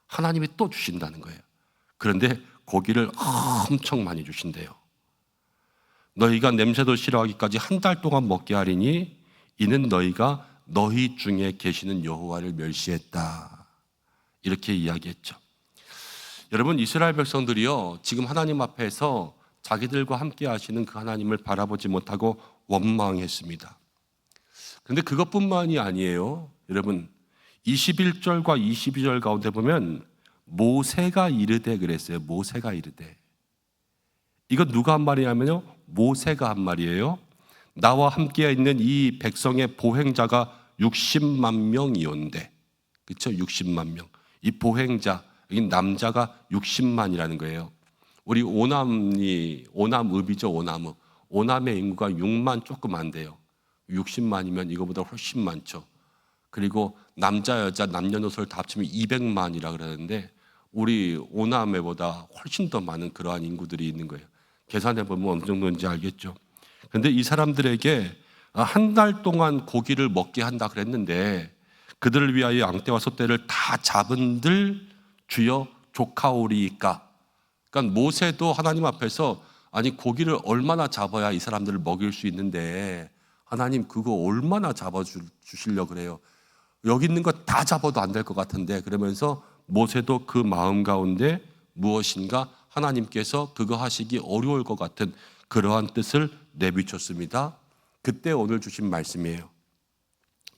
하나님이 또 주신다는 거예요. 그런데 고기를 엄청 많이 주신대요. 너희가 냄새도 싫어하기까지 한 달 동안 먹게 하리니 이는 너희가 너희 중에 계시는 여호와를 멸시했다. 이렇게 이야기했죠. 여러분, 이스라엘 백성들이요, 지금 하나님 앞에서 자기들과 함께 하시는 그 하나님을 바라보지 못하고 원망했습니다. 그런데 그것뿐만이 아니에요. 여러분, 21절과 22절 가운데 보면 모세가 이르되 그랬어요. 모세가 이르되. 이건 누가 한 말이냐면요, 모세가 한 말이에요. 나와 함께 있는 이 백성의 보행자가 60만 명이온데, 그렇죠? 60만 명. 이 보행자, 여기 남자가 60만이라는 거예요. 우리 오남읍이죠, 오남읍. 오남의 인구가 6만 조금 안 돼요. 60만이면 이거보다 훨씬 많죠. 그리고 남자, 여자, 남녀노소를 다 합치면 200만이라 그러는데 우리 오남에보다 훨씬 더 많은 그러한 인구들이 있는 거예요. 계산해 보면 어느 정도인지 알겠죠. 그런데 이 사람들에게 한 달 동안 고기를 먹게 한다 그랬는데 그들을 위하여 양떼와 소떼를 다 잡은들 주여 조카오리이까. 그러니까 모세도 하나님 앞에서 아니 고기를 얼마나 잡아야 이 사람들을 먹일 수 있는데 하나님 그거 얼마나 잡아주시려고 그래요. 여기 있는 거 다 잡아도 안 될 것 같은데, 그러면서 모세도 그 마음 가운데 무엇인가 하나님께서 그거 하시기 어려울 것 같은 그러한 뜻을 내비쳤습니다. 그때 오늘 주신 말씀이에요.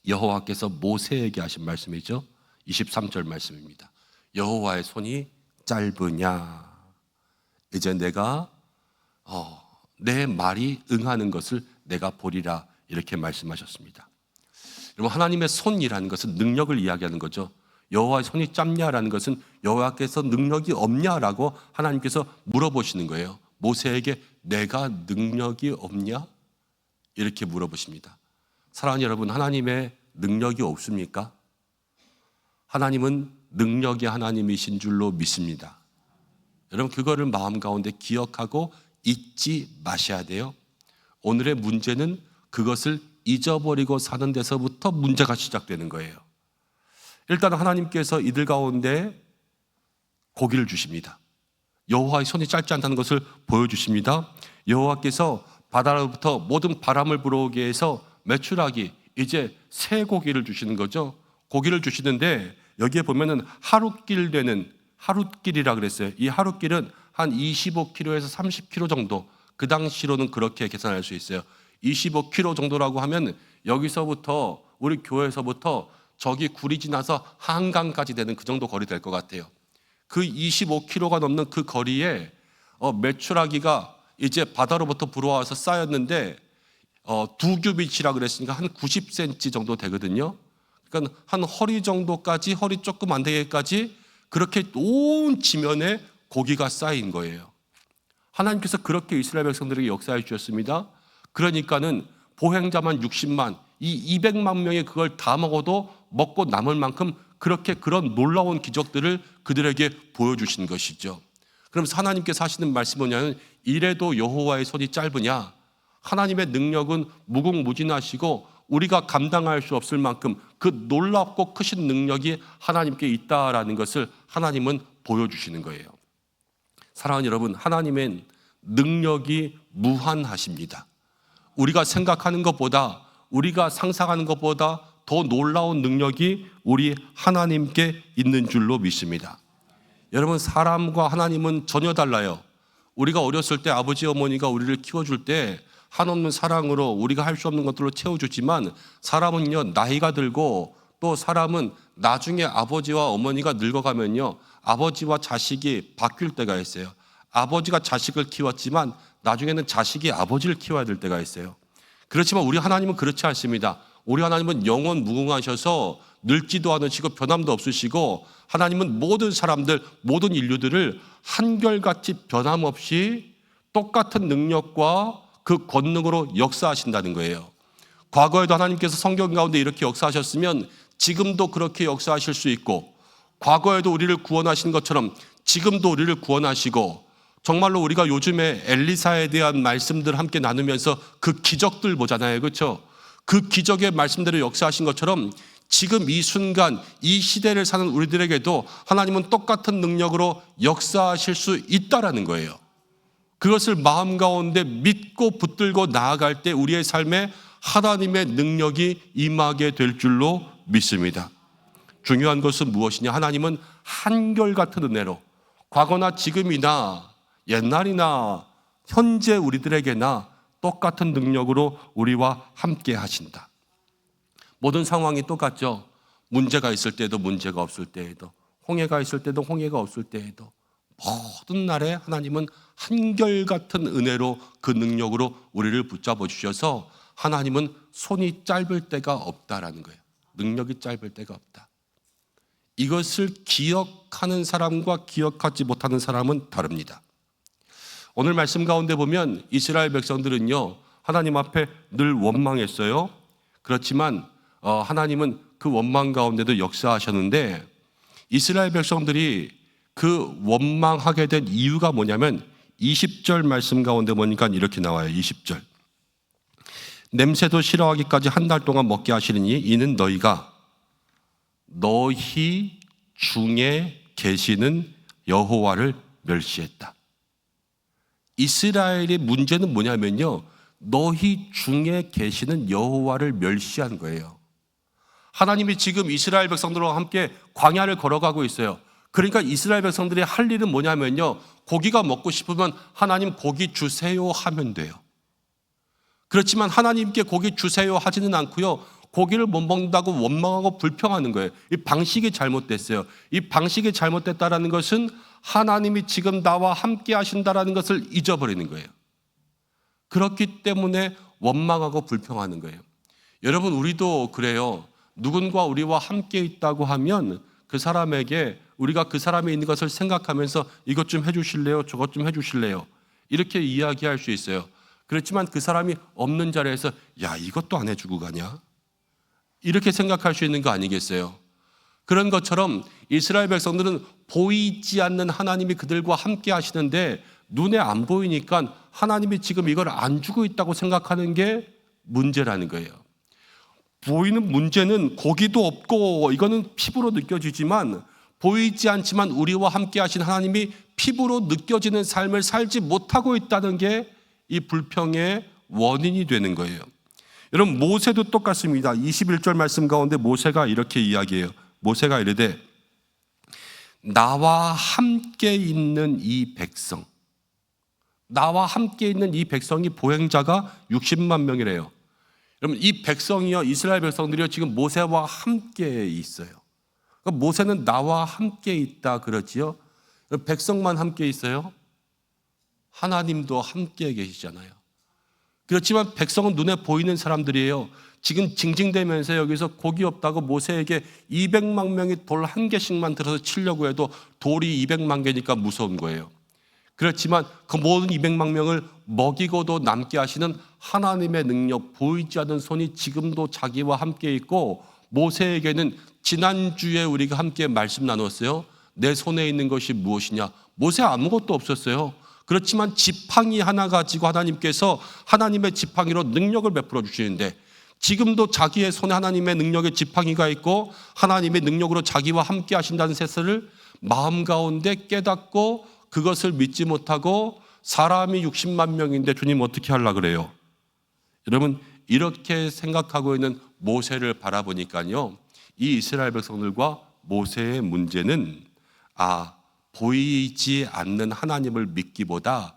여호와께서 모세에게 하신 말씀이죠. 23절 말씀입니다. 여호와의 손이 짧으냐, 이제 내가 내 말이 응하는 것을 내가 보리라, 이렇게 말씀하셨습니다. 여러분, 하나님의 손이라는 것은 능력을 이야기하는 거죠. 여호와의 손이 짧냐라는 것은 여호와께서 능력이 없냐라고 하나님께서 물어보시는 거예요. 모세에게 내가 능력이 없냐? 이렇게 물어보십니다. 사랑하는 여러분, 하나님의 능력이 없습니까? 하나님은 능력의 하나님이신 줄로 믿습니다. 여러분, 그거를 마음 가운데 기억하고 잊지 마셔야 돼요. 오늘의 문제는 그것을 잊어버리고 사는 데서부터 문제가 시작되는 거예요. 일단 하나님께서 이들 가운데 고기를 주십니다. 여호와의 손이 짧지 않다는 것을 보여주십니다. 여호와께서 바다로부터 모든 바람을 불어오게 해서 메추라기, 이제 새 고기를 주시는 거죠. 고기를 주시는데 여기에 보면은 하루길 되는, 하루길이라 그랬어요. 이 하루길은 한 25km에서 30km 정도, 그 당시로는 그렇게 계산할 수 있어요. 25km 정도라고 하면 여기서부터 우리 교회에서부터 저기 구리 지나서 한강까지 되는 그 정도 거리 될 것 같아요. 그 25km가 넘는 그 거리에 메추라기가 이제 바다로부터 불어와서 쌓였는데 2규빗이라 그랬으니까 한 90cm 정도 되거든요. 그러니까 한 허리 정도까지, 허리 조금 안 되게까지 그렇게 온 지면에 고기가 쌓인 거예요. 하나님께서 그렇게 이스라엘 백성들에게 역사해 주셨습니다. 그러니까는 보행자만 60만, 이 200만 명이 그걸 다 먹어도 먹고 남을 만큼 그렇게 그런 놀라운 기적들을 그들에게 보여주신 것이죠. 그러면서 하나님께서 하시는 말씀이 뭐냐면, 이래도 여호와의 손이 짧으냐? 하나님의 능력은 무궁무진하시고 우리가 감당할 수 없을 만큼 그 놀랍고 크신 능력이 하나님께 있다라는 것을 하나님은 보여주시는 거예요. 사랑하는 여러분, 하나님은 능력이 무한하십니다. 우리가 생각하는 것보다, 우리가 상상하는 것보다 더 놀라운 능력이 우리 하나님께 있는 줄로 믿습니다. 여러분, 사람과 하나님은 전혀 달라요. 우리가 어렸을 때 아버지 어머니가 우리를 키워줄 때 한없는 사랑으로 우리가 할 수 없는 것들로 채워주지만, 사람은요, 나이가 들고 또 사람은 나중에 아버지와 어머니가 늙어가면요, 아버지와 자식이 바뀔 때가 있어요. 아버지가 자식을 키웠지만 나중에는 자식이 아버지를 키워야 될 때가 있어요. 그렇지만 우리 하나님은 그렇지 않습니다. 우리 하나님은 영원 무궁하셔서 늙지도 않으시고 변함도 없으시고, 하나님은 모든 사람들, 모든 인류들을 한결같이 변함없이 똑같은 능력과 그 권능으로 역사하신다는 거예요. 과거에도 하나님께서 성경 가운데 이렇게 역사하셨으면 지금도 그렇게 역사하실 수 있고, 과거에도 우리를 구원하신 것처럼 지금도 우리를 구원하시고, 정말로 우리가 요즘에 엘리사에 대한 말씀들 함께 나누면서 그 기적들 보잖아요. 그렇죠? 그 기적의 말씀대로 역사하신 것처럼 지금 이 순간 이 시대를 사는 우리들에게도 하나님은 똑같은 능력으로 역사하실 수 있다라는 거예요. 그것을 마음 가운데 믿고 붙들고 나아갈 때 우리의 삶에 하나님의 능력이 임하게 될 줄로 믿습니다. 중요한 것은 무엇이냐? 하나님은 한결같은 은혜로 과거나 지금이나 옛날이나 현재 우리들에게나 똑같은 능력으로 우리와 함께 하신다. 모든 상황이 똑같죠. 문제가 있을 때도 문제가 없을 때에도, 홍해가 있을 때도 홍해가 없을 때에도, 모든 날에 하나님은 한결같은 은혜로 그 능력으로 우리를 붙잡아 주셔서 하나님은 손이 짧을 때가 없다라는 거예요. 능력이 짧을 때가 없다. 이것을 기억하는 사람과 기억하지 못하는 사람은 다릅니다. 오늘 말씀 가운데 보면 이스라엘 백성들은요, 하나님 앞에 늘 원망했어요. 그렇지만 하나님은 그 원망 가운데도 역사하셨는데, 이스라엘 백성들이 그 원망하게 된 이유가 뭐냐면 20절 말씀 가운데 보니까 이렇게 나와요. 20절. 냄새도 싫어하기까지 한 달 동안 먹게 하시리니 이는 너희가 너희 중에 계시는 여호와를 멸시했다. 이스라엘의 문제는 뭐냐면요, 너희 중에 계시는 여호와를 멸시한 거예요. 하나님이 지금 이스라엘 백성들과 함께 광야를 걸어가고 있어요. 그러니까 이스라엘 백성들이 할 일은 뭐냐면요, 고기가 먹고 싶으면 하나님 고기 주세요 하면 돼요. 그렇지만 하나님께 고기 주세요 하지는 않고요, 고기를 못 먹는다고 원망하고 불평하는 거예요. 이 방식이 잘못됐어요. 이 방식이 잘못됐다라는 것은 하나님이 지금 나와 함께 하신다라는 것을 잊어버리는 거예요. 그렇기 때문에 원망하고 불평하는 거예요. 여러분, 우리도 그래요. 누군가 우리와 함께 있다고 하면 그 사람에게 우리가 그 사람이 있는 것을 생각하면서 이것 좀 해주실래요? 저것 좀 해주실래요? 이렇게 이야기할 수 있어요. 그렇지만 그 사람이 없는 자리에서 야, 이것도 안 해주고 가냐? 이렇게 생각할 수 있는 거 아니겠어요? 그런 것처럼 이스라엘 백성들은 보이지 않는 하나님이 그들과 함께 하시는데 눈에 안 보이니까 하나님이 지금 이걸 안 주고 있다고 생각하는 게 문제라는 거예요. 보이는 문제는 고기도 없고 이거는 피부로 느껴지지만, 보이지 않지만 우리와 함께 하신 하나님이 피부로 느껴지는 삶을 살지 못하고 있다는 게 이 불평의 원인이 되는 거예요. 여러분, 모세도 똑같습니다. 21절 말씀 가운데 모세가 이렇게 이야기해요. 모세가 이르되 나와 함께 있는 이 백성, 나와 함께 있는 이 백성이 보행자가 60만 명이래요. 여러분, 이 백성이요, 이스라엘 백성들이요, 지금 모세와 함께 있어요. 그러니까 모세는 나와 함께 있다 그러지요. 백성만 함께 있어요? 하나님도 함께 계시잖아요. 그렇지만 백성은 눈에 보이는 사람들이에요. 지금 징징대면서 여기서 고기 없다고 모세에게 200만 명이 돌 한 개씩만 들어서 치려고 해도 돌이 200만 개니까 무서운 거예요. 그렇지만 그 모든 200만 명을 먹이고도 남게 하시는 하나님의 능력, 보이지 않는 손이 지금도 자기와 함께 있고, 모세에게는 지난주에 우리가 함께 말씀 나눴어요. 내 손에 있는 것이 무엇이냐? 모세 아무것도 없었어요. 그렇지만 지팡이 하나 가지고 하나님께서 하나님의 지팡이로 능력을 베풀어 주시는데, 지금도 자기의 손에 하나님의 능력의 지팡이가 있고 하나님의 능력으로 자기와 함께 하신다는 사실을 마음 가운데 깨닫고 그것을 믿지 못하고 사람이 60만 명인데 주님 어떻게 하려고 그래요? 여러분, 이렇게 생각하고 있는 모세를 바라보니까요, 이 이스라엘 백성들과 모세의 문제는 보이지 않는 하나님을 믿기보다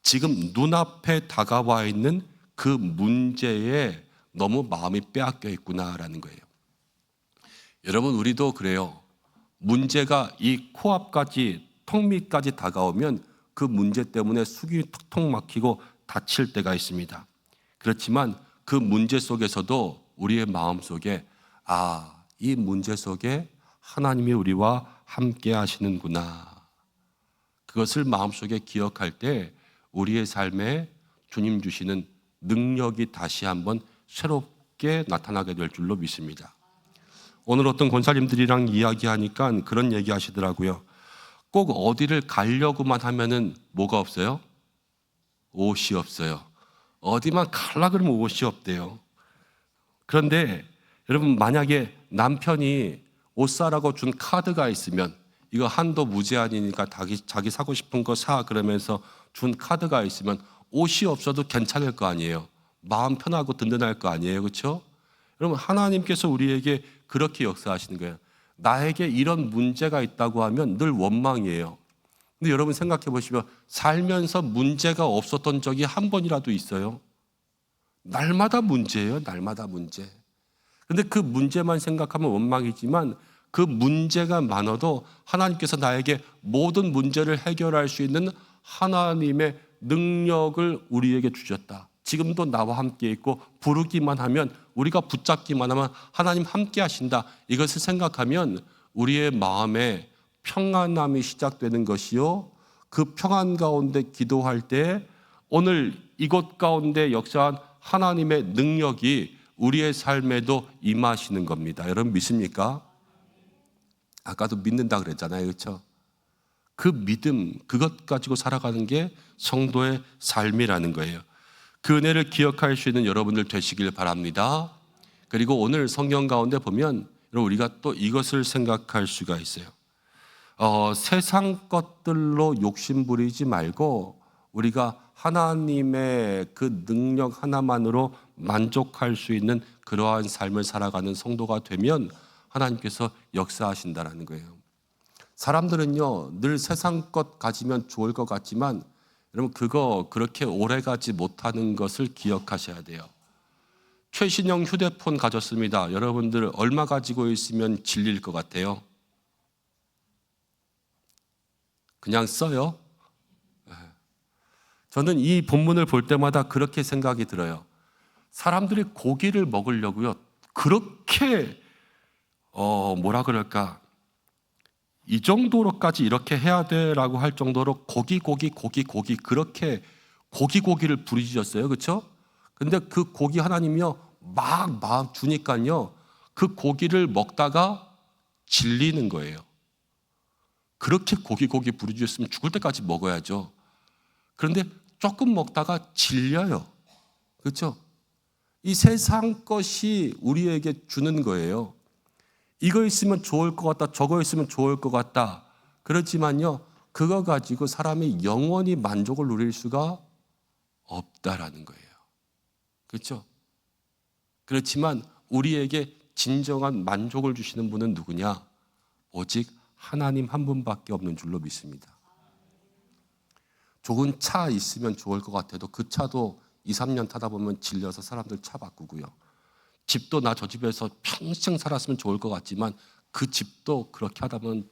지금 눈앞에 다가와 있는 그 문제에 너무 마음이 빼앗겨 있구나라는 거예요. 여러분, 우리도 그래요. 문제가 이 코앞까지, 턱 밑까지 다가오면 그 문제 때문에 속이 턱턱 막히고 다칠 때가 있습니다. 그렇지만 그 문제 속에서도 우리의 마음 속에 이 문제 속에 하나님이 우리와 함께 하시는구나. 그것을 마음속에 기억할 때 우리의 삶에 주님 주시는 능력이 다시 한번 새롭게 나타나게 될 줄로 믿습니다. 오늘 어떤 권사님들이랑 이야기하니까 그런 얘기 하시더라고요. 꼭 어디를 가려고만 하면은 뭐가 없어요? 옷이 없어요. 어디만 가려 그러면 옷이 없대요. 그런데 여러분, 만약에 남편이 옷 사라고 준 카드가 있으면, 이거 한도 무제한이니까 자기 사고 싶은 거 사 그러면서 준 카드가 있으면 옷이 없어도 괜찮을 거 아니에요. 마음 편하고 든든할 거 아니에요. 그렇죠? 여러분, 하나님께서 우리에게 그렇게 역사하시는 거예요. 나에게 이런 문제가 있다고 하면 늘 원망이에요. 근데 여러분 생각해 보시면 살면서 문제가 없었던 적이 한 번이라도 있어요? 날마다 문제예요. 날마다 문제. 근데 그 문제만 생각하면 원망이지만 그 문제가 많아도 하나님께서 나에게 모든 문제를 해결할 수 있는 하나님의 능력을 우리에게 주셨다. 지금도 나와 함께 있고 부르기만 하면, 우리가 붙잡기만 하면 하나님 함께 하신다. 이것을 생각하면 우리의 마음에 평안함이 시작되는 것이요, 그 평안 가운데 기도할 때 오늘 이곳 가운데 역사한 하나님의 능력이 우리의 삶에도 임하시는 겁니다. 여러분 믿습니까? 아까도 믿는다 그랬잖아요. 그렇죠? 그 믿음, 그것 가지고 살아가는 게 성도의 삶이라는 거예요. 그 은혜를 기억할 수 있는 여러분들 되시길 바랍니다. 그리고 오늘 성경 가운데 보면 우리가 또 이것을 생각할 수가 있어요. 세상 것들로 욕심 부리지 말고 우리가 하나님의 그 능력 하나만으로 만족할 수 있는 그러한 삶을 살아가는 성도가 되면 하나님께서 역사하신다는 거예요. 사람들은요, 늘 세상 것 가지면 좋을 것 같지만 여러분, 그거 그렇게 오래 가지 못하는 것을 기억하셔야 돼요. 최신형 휴대폰 가졌습니다. 여러분들 얼마 가지고 있으면 질릴 것 같아요? 그냥 써요? 저는 이 본문을 볼 때마다 그렇게 생각이 들어요. 사람들이 고기를 먹으려고요, 그렇게 뭐라 그럴까, 이 정도로까지 이렇게 해야 돼라고 할 정도로 고기 그렇게 고기를 부르짖었어요. 그렇죠? 근데 그 고기 하나님이요 막 주니까요, 그 고기를 먹다가 질리는 거예요. 그렇게 고기 부르짖었으면 죽을 때까지 먹어야죠. 그런데 조금 먹다가 질려요. 그렇죠? 이 세상 것이 우리에게 주는 거예요. 이거 있으면 좋을 것 같다, 저거 있으면 좋을 것 같다. 그렇지만요, 그거 가지고 사람이 영원히 만족을 누릴 수가 없다라는 거예요. 그렇죠? 그렇지만 우리에게 진정한 만족을 주시는 분은 누구냐? 오직 하나님 한 분밖에 없는 줄로 믿습니다. 좋은 차 있으면 좋을 것 같아도 그 차도 2, 3년 타다 보면 질려서 사람들 차 바꾸고요. 집도 나 저 집에서 평생 살았으면 좋을 것 같지만 그 집도 그렇게 하다 보면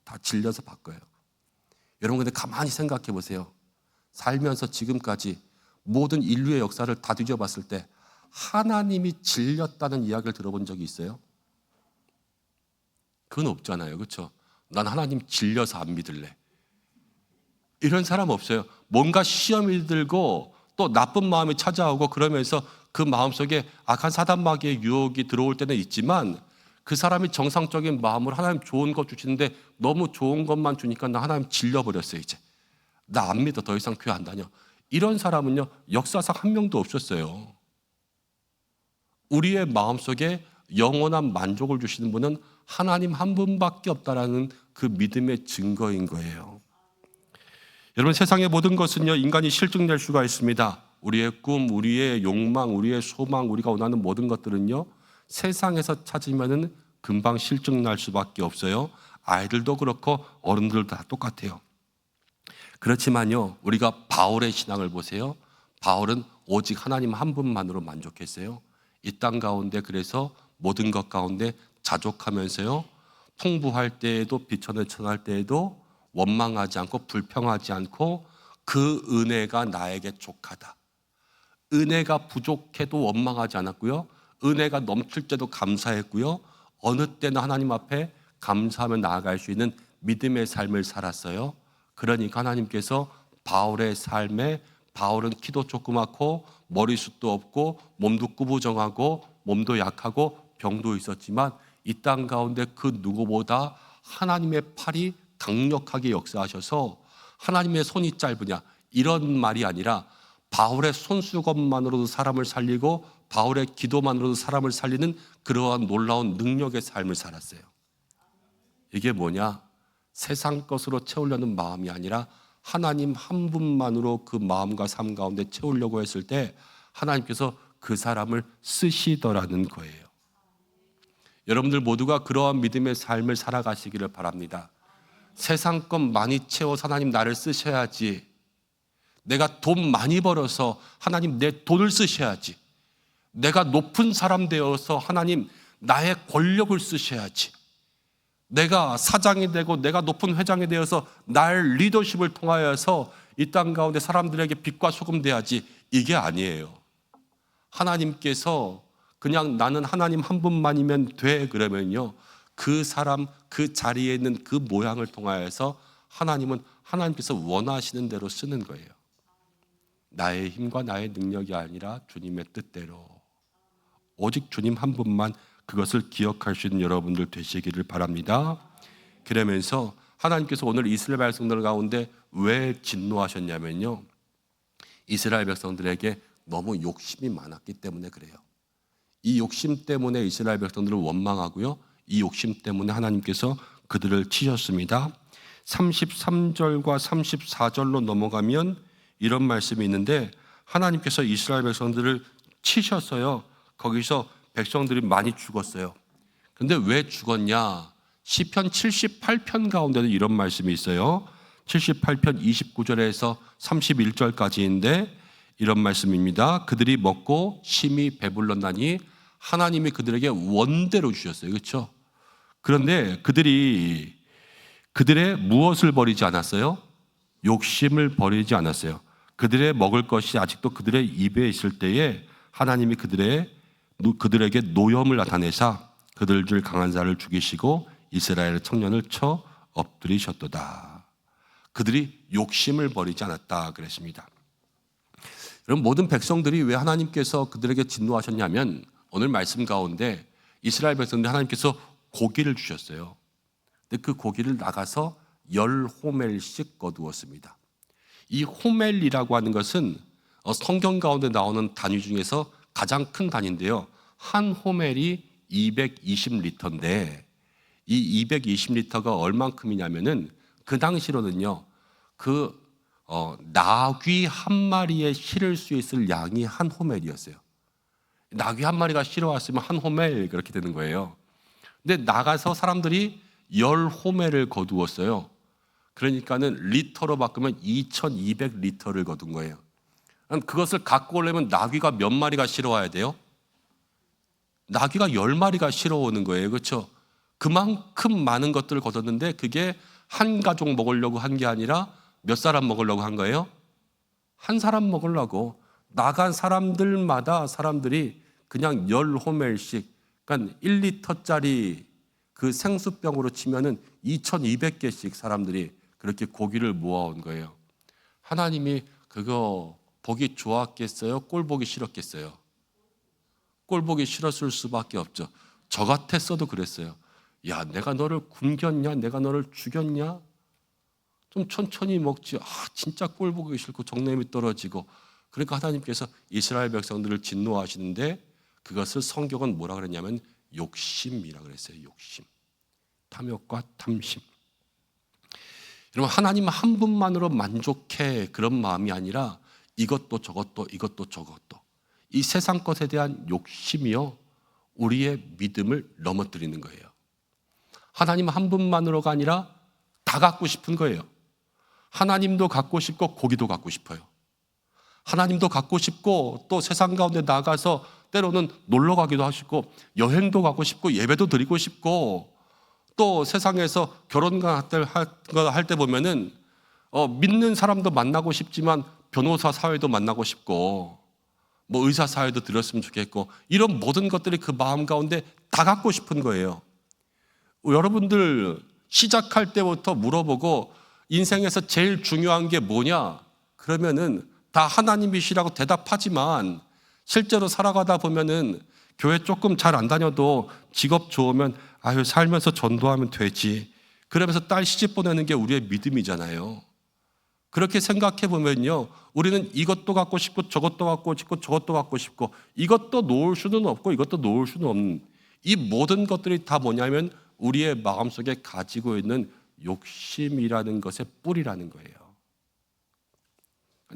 다 질려서 바꿔요. 여러분, 근데 가만히 생각해 보세요. 살면서 지금까지 모든 인류의 역사를 다 뒤져봤을 때 하나님이 질렸다는 이야기를 들어본 적이 있어요? 그건 없잖아요. 그렇죠? 난 하나님 질려서 안 믿을래. 이런 사람 없어요. 뭔가 시험이 들고 또 나쁜 마음이 찾아오고 그러면서 그 마음속에 악한 사단마귀의 유혹이 들어올 때는 있지만 그 사람이 정상적인 마음으로 하나님 좋은 것 주시는데 너무 좋은 것만 주니까 나 하나님 질려버렸어요. 이제 나 안 믿어, 더 이상 교회 안 다녀. 이런 사람은요 역사상 한 명도 없었어요. 우리의 마음속에 영원한 만족을 주시는 분은 하나님 한 분밖에 없다라는 그 믿음의 증거인 거예요. 여러분, 세상의 모든 것은요, 인간이 실증낼 수가 있습니다. 우리의 꿈, 우리의 욕망, 우리의 소망, 우리가 원하는 모든 것들은요, 세상에서 찾으면은 금방 실증날 수밖에 없어요. 아이들도 그렇고 어른들도 다 똑같아요. 그렇지만요, 우리가 바울의 신앙을 보세요. 바울은 오직 하나님 한 분만으로 만족했어요. 이 땅 가운데 그래서 모든 것 가운데 자족하면서요, 풍부할 때에도 비천할 때에도 원망하지 않고 불평하지 않고 그 은혜가 나에게 족하다. 은혜가 부족해도 원망하지 않았고요. 은혜가 넘칠 때도 감사했고요. 어느 때나 하나님 앞에 감사하며 나아갈 수 있는 믿음의 삶을 살았어요. 그러니까 하나님께서 바울의 삶에, 바울은 키도 조그맣고 머리숱도 없고 몸도 꾸부정하고 몸도 약하고 병도 있었지만 이 땅 가운데 그 누구보다 하나님의 팔이 강력하게 역사하셔서 하나님의 손이 짧으냐 이런 말이 아니라 바울의 손수건만으로도 사람을 살리고 바울의 기도만으로도 사람을 살리는 그러한 놀라운 능력의 삶을 살았어요. 이게 뭐냐? 세상 것으로 채우려는 마음이 아니라 하나님 한 분만으로 그 마음과 삶 가운데 채우려고 했을 때 하나님께서 그 사람을 쓰시더라는 거예요. 여러분들 모두가 그러한 믿음의 삶을 살아가시기를 바랍니다. 세상 것 많이 채워서 하나님 나를 쓰셔야지. 내가 돈 많이 벌어서 하나님 내 돈을 쓰셔야지. 내가 높은 사람 되어서 하나님 나의 권력을 쓰셔야지. 내가 사장이 되고 내가 높은 회장이 되어서 나의 리더십을 통하여서 이 땅 가운데 사람들에게 빛과 소금 돼야지. 이게 아니에요. 하나님께서 그냥 나는 하나님 한 분만이면 돼 그러면요, 그 사람 그 자리에 있는 그 모양을 통하여서 하나님은 하나님께서 원하시는 대로 쓰는 거예요. 나의 힘과 나의 능력이 아니라 주님의 뜻대로, 오직 주님 한 분만 그것을 기억할 수 있는 여러분들 되시기를 바랍니다. 그러면서 하나님께서 오늘 이스라엘 백성들 가운데 왜 진노하셨냐면요, 이스라엘 백성들에게 너무 욕심이 많았기 때문에 그래요. 이 욕심 때문에 이스라엘 백성들을 원망하고요, 이 욕심 때문에 하나님께서 그들을 치셨습니다. 33절과 34절로 넘어가면 이런 말씀이 있는데, 하나님께서 이스라엘 백성들을 치셨어요. 거기서 백성들이 많이 죽었어요. 근데 왜 죽었냐? 시편 78편 가운데도 이런 말씀이 있어요. 78편 29절에서 31절까지인데 이런 말씀입니다. 그들이 먹고 심히 배불렀나니 하나님이 그들에게 원대로 주셨어요. 그렇죠? 그런데 그들이 그들의 무엇을 버리지 않았어요? 욕심을 버리지 않았어요. 그들의 먹을 것이 아직도 그들의 입에 있을 때에 하나님이 그들에게 노염을 나타내사 그들을 강한 자를 죽이시고 이스라엘 청년을 쳐 엎드리셨도다. 그들이 욕심을 버리지 않았다 그랬습니다. 여러분, 모든 백성들이 왜 하나님께서 그들에게 진노하셨냐면, 오늘 말씀 가운데 이스라엘 백성들 하나님께서 고기를 주셨어요. 근데 그 고기를 나가서 10호멜씩 거두었습니다. 이 호멜이라고 하는 것은 성경 가운데 나오는 단위 중에서 가장 큰 단위인데요. 한 호멜이 220리터인데 이 220리터가 얼만큼이냐면은 그 당시로는요, 나귀 한 마리에 실을 수 있을 양이 한 호멜이었어요. 나귀 한 마리가 실어왔으면 한 호멜 그렇게 되는 거예요. 근데 나가서 사람들이 10호멜을 거두었어요. 그러니까는 리터로 바꾸면 2200리터를 거둔 거예요. 그것을 갖고 오려면 나귀가 몇 마리가 실어와야 돼요? 나귀가 10마리가 실어오는 거예요. 그렇죠? 그만큼 많은 것들을 거뒀는데 그게 한 가족 먹으려고 한 게 아니라 몇 사람 먹으려고 한 거예요? 한 사람 먹으려고. 나간 사람들마다 사람들이 그냥 10호멜씩, 그러니까 1리터짜리 그 생수병으로 치면은 2200개씩 사람들이 그렇게 고기를 모아온 거예요. 하나님이 그거 보기 좋았겠어요? 꼴 보기 싫었겠어요? 꼴 보기 싫었을 수밖에 없죠. 저 같았어도 그랬어요. 야, 내가 너를 굶겼냐? 내가 너를 죽였냐? 좀 천천히 먹지. 진짜 꼴 보기 싫고 정냄이 떨어지고. 그러니까 하나님께서 이스라엘 백성들을 진노하시는데 그것을 성경은 뭐라 그랬냐면 욕심이라 그랬어요. 욕심. 탐욕과 탐심. 여러분, 하나님 한 분만으로 만족해 그런 마음이 아니라 이것도 저것도 이 세상 것에 대한 욕심이요 우리의 믿음을 넘어뜨리는 거예요. 하나님 한 분만으로가 아니라 다 갖고 싶은 거예요. 하나님도 갖고 싶고 고기도 갖고 싶어요. 하나님도 갖고 싶고 또 세상 가운데 나가서 때로는 놀러 가기도 하시고 여행도 가고 싶고 예배도 드리고 싶고 또 세상에서 결혼과 할 때 보면은 믿는 사람도 만나고 싶지만 변호사 사회도 만나고 싶고 뭐 의사 사회도 드렸으면 좋겠고 이런 모든 것들이 그 마음 가운데 다 갖고 싶은 거예요. 여러분들 시작할 때부터 물어보고 인생에서 제일 중요한 게 뭐냐? 그러면은 다 하나님이시라고 대답하지만 실제로 살아가다 보면은 교회 조금 잘 안 다녀도 직업 좋으면 아유 살면서 전도하면 되지. 그러면서 딸 시집 보내는 게 우리의 믿음이잖아요. 그렇게 생각해 보면요. 우리는 이것도 갖고 싶고 저것도 갖고 싶고 저것도 갖고 싶고 이것도 놓을 수는 없고 이것도 놓을 수는 없는 이 모든 것들이 다 뭐냐면 우리의 마음속에 가지고 있는 욕심이라는 것의 뿌리라는 거예요.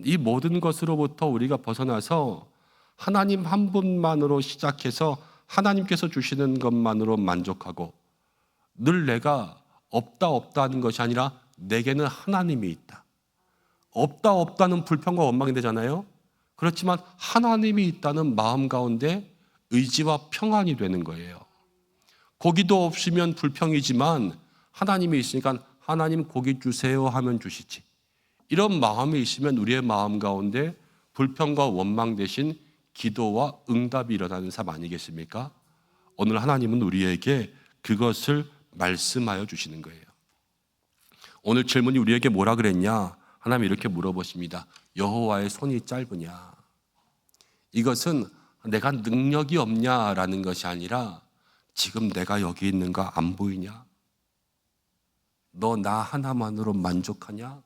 이 모든 것으로부터 우리가 벗어나서 하나님 한 분만으로 시작해서 하나님께서 주시는 것만으로 만족하고 늘 내가 없다 하는 것이 아니라 내게는 하나님이 있다. 없다는 불평과 원망이 되잖아요. 그렇지만 하나님이 있다는 마음 가운데 의지와 평안이 되는 거예요. 고기도 없으면 불평이지만 하나님이 있으니까 하나님 고기 주세요 하면 주시지. 이런 마음이 있으면 우리의 마음 가운데 불평과 원망 대신 기도와 응답이 일어나는 삶 아니겠습니까? 오늘 하나님은 우리에게 그것을 말씀하여 주시는 거예요. 오늘 질문이 우리에게 뭐라 그랬냐? 하나님 이렇게 물어보십니다. 여호와의 손이 짧으냐? 이것은 내가 능력이 없냐라는 것이 아니라 지금 내가 여기 있는 거 안 보이냐? 너 나 하나만으로 만족하냐?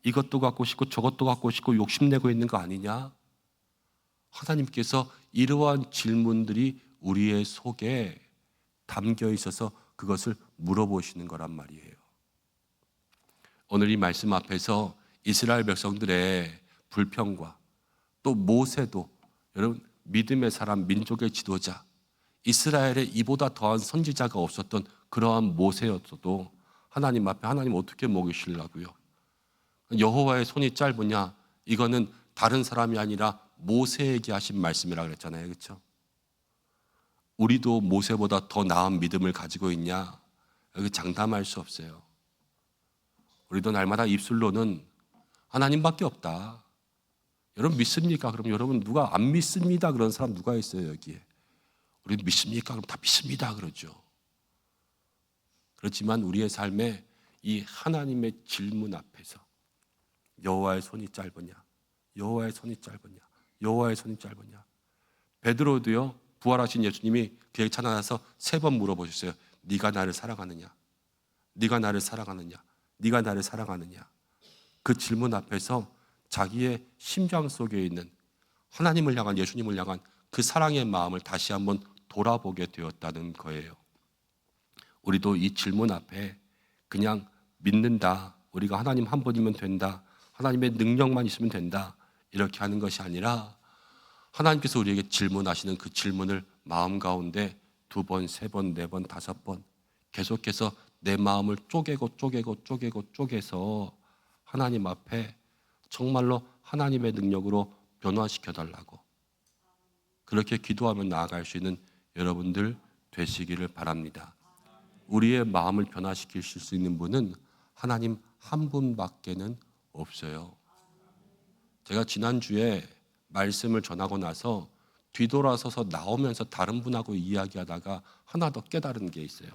이것도 갖고 싶고 저것도 갖고 싶고 욕심내고 있는 거 아니냐? 하나님께서 이러한 질문들이 우리의 속에 담겨 있어서 그것을 물어보시는 거란 말이에요. 오늘 이 말씀 앞에서 이스라엘 백성들의 불평과 또 모세도 여러분 믿음의 사람, 민족의 지도자, 이스라엘에 이보다 더한 선지자가 없었던 그러한 모세였어도 하나님 앞에 하나님 어떻게 먹이시려고요? 여호와의 손이 짧으냐? 이거는 다른 사람이 아니라 모세에게 하신 말씀이라 그랬잖아요. 그렇죠? 우리도 모세보다 더 나은 믿음을 가지고 있냐? 여기 장담할 수 없어요. 우리도 날마다 입술로는 하나님밖에 없다. 여러분 믿습니까? 그럼 여러분 누가 안 믿습니다. 그런 사람 누가 있어요 여기에? 우리 믿습니까? 그럼 다 믿습니다. 그러죠. 그렇지만 우리의 삶에 이 하나님의 질문 앞에서 여호와의 손이 짧으냐? 여호와의 손이 짧으냐? 여호와의 손이 짧으냐? 베드로도요. 부활하신 예수님이 그에게 찾아나서 3번 물어보셨어요. 네가 나를 사랑하느냐? 네가 나를 사랑하느냐? 네가 나를 사랑하느냐? 그 질문 앞에서 자기의 심장 속에 있는 하나님을 향한 예수님을 향한 그 사랑의 마음을 다시 한번 돌아보게 되었다는 거예요. 우리도 이 질문 앞에 그냥 믿는다. 우리가 하나님 한 분이면 된다. 하나님의 능력만 있으면 된다. 이렇게 하는 것이 아니라 하나님께서 우리에게 질문하시는 그 질문을 마음 가운데 2번, 3번, 4번, 5번 계속해서 내 마음을 쪼개서 하나님 앞에 정말로 하나님의 능력으로 변화시켜 달라고 그렇게 기도하며 나아갈 수 있는 여러분들 되시기를 바랍니다. 우리의 마음을 변화시키실 수 있는 분은 하나님 한 분밖에는 없어요. 제가 지난주에 말씀을 전하고 나서 뒤돌아서서 나오면서 다른 분하고 이야기하다가 하나 더 깨달은 게 있어요.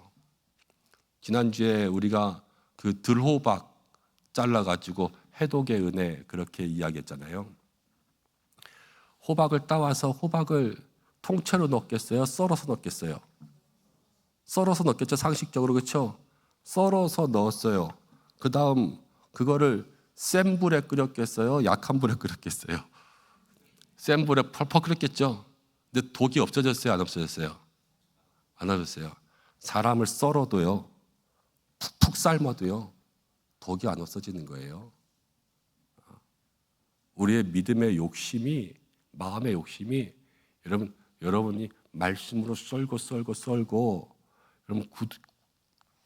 지난주에 우리가 그 들호박 잘라가지고 해독의 은혜 그렇게 이야기했잖아요. 호박을 따와서 호박을 통째로 넣겠어요? 썰어서 넣겠어요? 썰어서 넣겠죠, 상식적으로. 그렇죠? 썰어서 넣었어요. 그 다음 그거를 센 불에 끓였겠어요? 약한 불에 끓였겠어요? 센 불에 펄펄 끓였겠죠? 근데 독이 없어졌어요? 안 없어졌어요? 안 없어졌어요. 사람을 썰어도요, 푹푹 삶아도요, 독이 안 없어지는 거예요. 우리의 믿음의 욕심이, 마음의 욕심이, 여러분이 말씀으로 썰고 여러분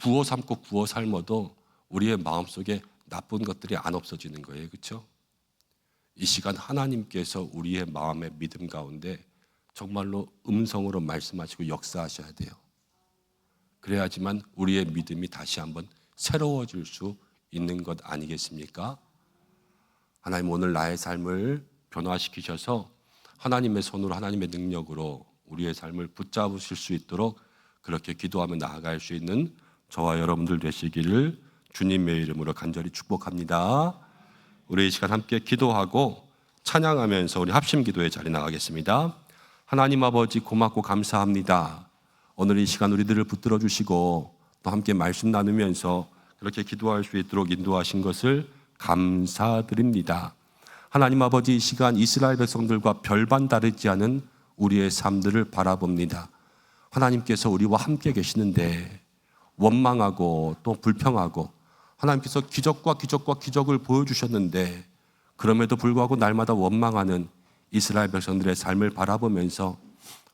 구워 삶아도 우리의 마음속에 나쁜 것들이 안 없어지는 거예요. 그렇죠? 이 시간 하나님께서 우리의 마음의 믿음 가운데 정말로 음성으로 말씀하시고 역사하셔야 돼요. 그래야지만 우리의 믿음이 다시 한번 새로워질 수 있는 것 아니겠습니까? 하나님, 오늘 나의 삶을 변화시키셔서 하나님의 손으로, 하나님의 능력으로 우리의 삶을 붙잡으실 수 있도록 그렇게 기도하며 나아갈 수 있는 저와 여러분들 되시기를 주님의 이름으로 간절히 축복합니다. 우리 이 시간 함께 기도하고 찬양하면서 우리 합심 기도의 자리 나가겠습니다. 하나님 아버지, 고맙고 감사합니다. 오늘 이 시간 우리들을 붙들어 주시고 또 함께 말씀 나누면서 그렇게 기도할 수 있도록 인도하신 것을 감사드립니다. 하나님 아버지, 이 시간 이스라엘 백성들과 별반 다르지 않은 우리의 삶들을 바라봅니다. 하나님께서 우리와 함께 계시는데 원망하고 또 불평하고, 하나님께서 기적을 보여주셨는데 그럼에도 불구하고 날마다 원망하는 이스라엘 백성들의 삶을 바라보면서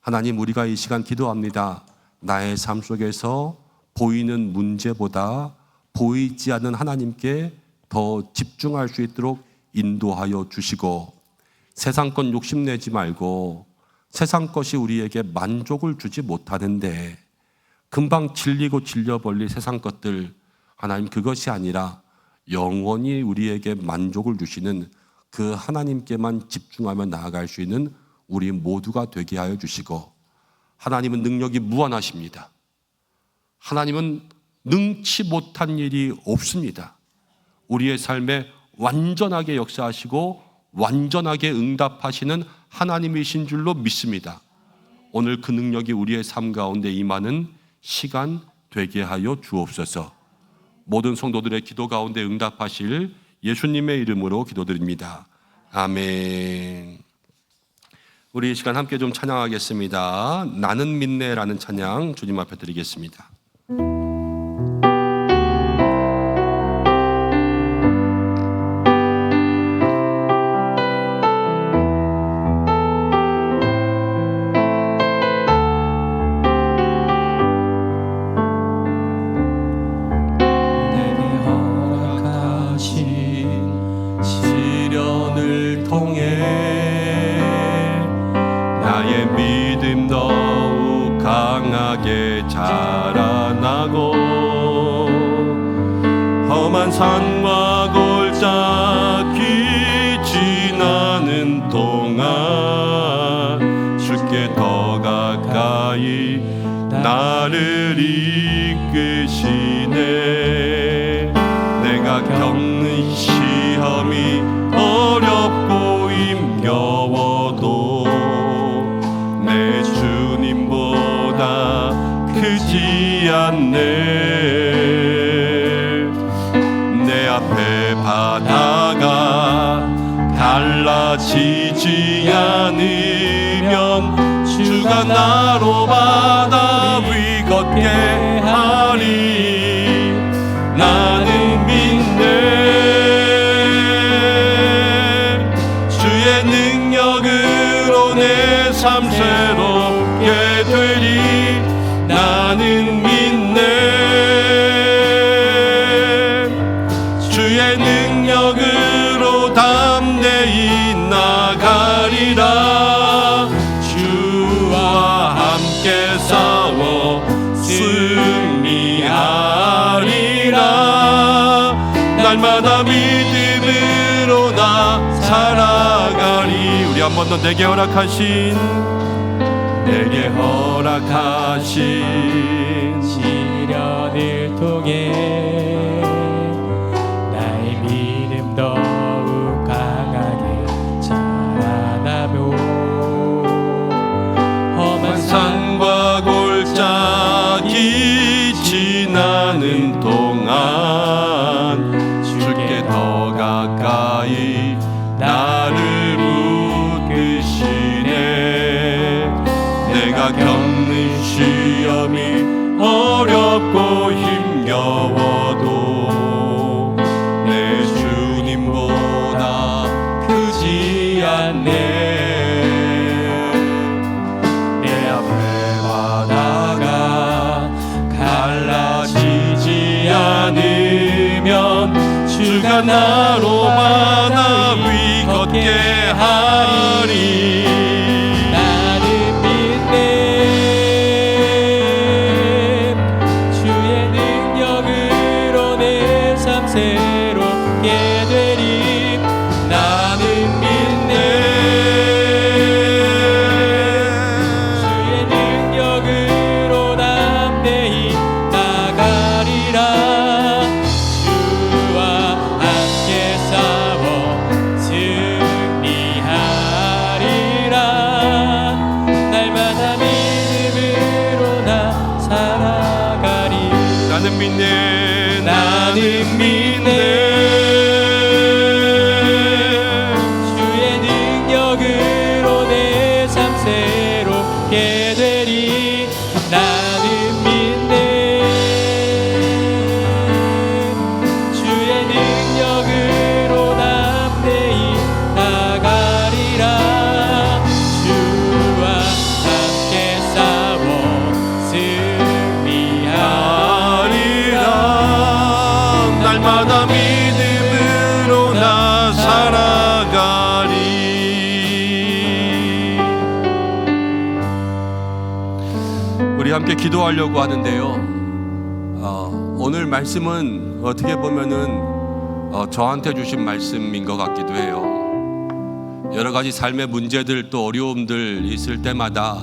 하나님, 우리가 이 시간 기도합니다. 나의 삶 속에서 보이는 문제보다 보이지 않는 하나님께 더 집중할 수 있도록 인도하여 주시고, 세상 것 욕심내지 말고, 세상 것이 우리에게 만족을 주지 못하는데 금방 질리고 질려버릴 세상 것들, 하나님, 그것이 아니라 영원히 우리에게 만족을 주시는 그 하나님께만 집중하며 나아갈 수 있는 우리 모두가 되게 하여 주시고, 하나님은 능력이 무한하십니다. 하나님은 능치 못한 일이 없습니다. 우리의 삶에 완전하게 역사하시고 완전하게 응답하시는 하나님이신 줄로 믿습니다. 오늘 그 능력이 우리의 삶 가운데 임하는 시간 되게 하여 주옵소서. 모든 성도들의 기도 가운데 응답하실 예수님의 이름으로 기도드립니다. 아멘. 우리 이 시간 함께 좀 찬양하겠습니다. 나는 믿네라는 찬양 주님 앞에 드리겠습니다. 시련을 통해 나의 믿음 더욱 강하게 자라나고, 험한 산과 골짜기 지나는 동안 주께 더 가까이 나를 이끄시네. 내가 겪는 시험이 어렵고 힘겨워도 내 주님보다 크지 않네. 내 앞에 바다가 갈라지지 않으면 주가 나로 바다 위 걷게 하리. 나는 믿네. 주의 능력으로 내 삶 새롭게 되리. 나는 믿네. 주의 능력으로 담대히 나가리라. 주와 함께 싸워 승리하리라. 날마다 믿음으로 나 살아가리. 우리 한 번 더 내게 허락하신 시련을 통해 나의 믿음 더욱 강하게 자라나며, 험한 산과 골짜기 지나는 동안 주께 더 가까이 나를 이끄시네. 달라지지 않으면 주가 나로 바다 위 걷게 하리. 나는 믿네. 주의 능력으로 내 삶 새롭게 되리. 나는 믿네. 주의 능력으로 담대히 나가리라. 주와 함께 싸워 승리하리라. 날마다 믿음으로 나 살아가리. 나는 믿네. 나는 믿네. 주의 능력으로 내 삶 새롭게 되리. 나는 믿네. 주의 능력으로 담대히 나가리라. 주와 함께 싸워 승리하리라. 날마다 믿음으로 나 살아가리. 우리 함께 기도하려고 하는데요. 오늘 말씀은 어떻게 보면은 저한테 주신 말씀인 것 같기도 해요. 여러 가지 삶의 문제들 또 어려움들 있을 때마다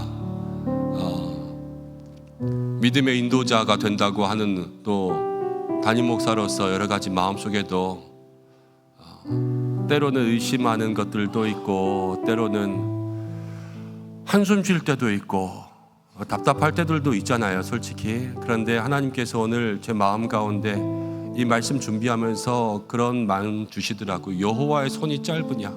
믿음의 인도자가 된다고 하는 또 담임 목사로서 여러 가지 마음속에도 때로는 의심하는 것들도 있고 때로는 한숨 쉴 때도 있고 답답할 때들도 있잖아요, 솔직히. 그런데 하나님께서 오늘 제 마음 가운데 이 말씀 준비하면서 그런 마음 주시더라고요. 여호와의 손이 짧으냐.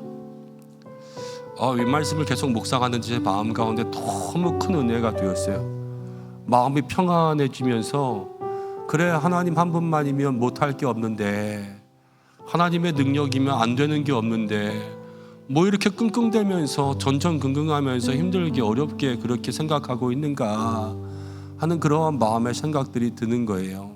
이 말씀을 계속 묵상하는 제 마음 가운데 너무 큰 은혜가 되었어요. 마음이 평안해지면서 그래, 하나님 한 분만이면 못할 게 없는데, 하나님의 능력이면 안 되는 게 없는데 뭐 이렇게 끙끙대면서 전전긍긍하면서 힘들게 어렵게 그렇게 생각하고 있는가 하는 그러한 마음의 생각들이 드는 거예요.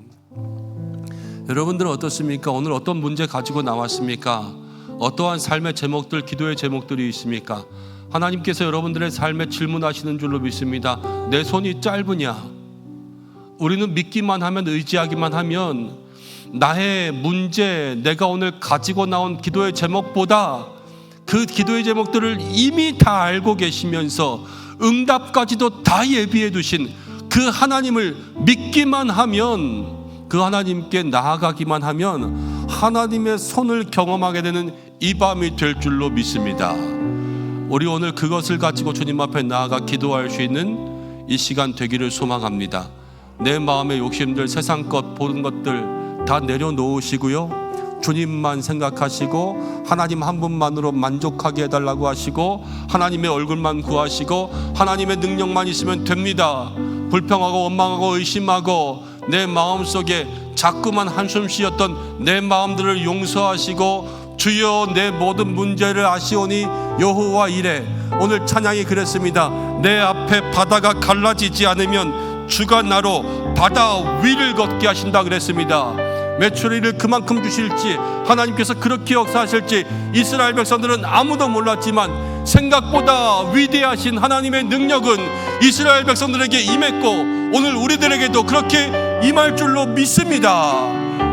여러분들은 어떻습니까? 오늘 어떤 문제 가지고 나왔습니까? 어떠한 삶의 제목들, 기도의 제목들이 있습니까? 하나님께서 여러분들의 삶에 질문하시는 줄로 믿습니다. 내 손이 짧으냐? 우리는 믿기만 하면, 의지하기만 하면 나의 문제, 내가 오늘 가지고 나온 기도의 제목보다 그 기도의 제목들을 이미 다 알고 계시면서 응답까지도 다 예비해 두신 그 하나님을 믿기만 하면, 그 하나님께 나아가기만 하면 하나님의 손을 경험하게 되는 이 밤이 될 줄로 믿습니다. 우리 오늘 그것을 가지고 주님 앞에 나아가 기도할 수 있는 이 시간 되기를 소망합니다. 내 마음의 욕심들, 세상 것, 보는 것들 다 내려놓으시고요, 주님만 생각하시고 하나님 한 분만으로 만족하게 해달라고 하시고 하나님의 얼굴만 구하시고 하나님의 능력만 있으면 됩니다. 불평하고 원망하고 의심하고 내 마음속에 자꾸만 한숨 쉬었던 내 마음들을 용서하시고 주여 내 모든 문제를 아시오니 여호와 이래. 오늘 찬양이 그랬습니다. 내 앞에 바다가 갈라지지 않으면 주가 나로 바다 위를 걷게 하신다 그랬습니다. 메추리를 그만큼 주실지, 하나님께서 그렇게 역사하실지 이스라엘 백성들은 아무도 몰랐지만 생각보다 위대하신 하나님의 능력은 이스라엘 백성들에게 임했고 오늘 우리들에게도 그렇게 임할 줄로 믿습니다.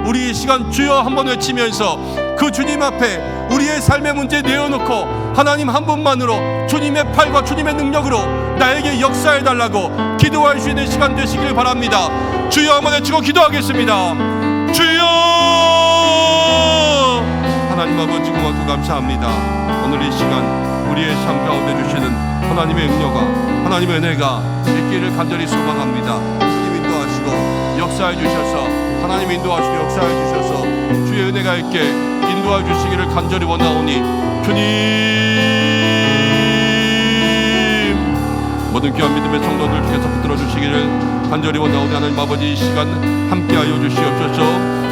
우리 이 시간 주여 한번 외치면서 그 주님 앞에 우리의 삶의 문제 내어놓고 하나님 한 분만으로 주님의 팔과 주님의 능력으로 나에게 역사해달라고 기도할 수 있는 시간 되시길 바랍니다. 주여 한번 외치고 기도하겠습니다. 주여! 하나님 아버지 고맙고 감사합니다. 오늘 이 시간 우리의 삶 가운데 주시는 하나님의 능력과 하나님의 은혜가 있기를 간절히 소망합니다. 주님 인도하시고 역사해 주셔서, 하나님 인도하시고 역사해 주셔서 주의 은혜가 있게 인도해 주시기를 간절히 원하오니 주님, 모든 귀한 믿음의 성도들 주께서 붙들어 주시기를 간절히 원하오니 하나님 아버지 이 시간 함께하여 주시옵소서,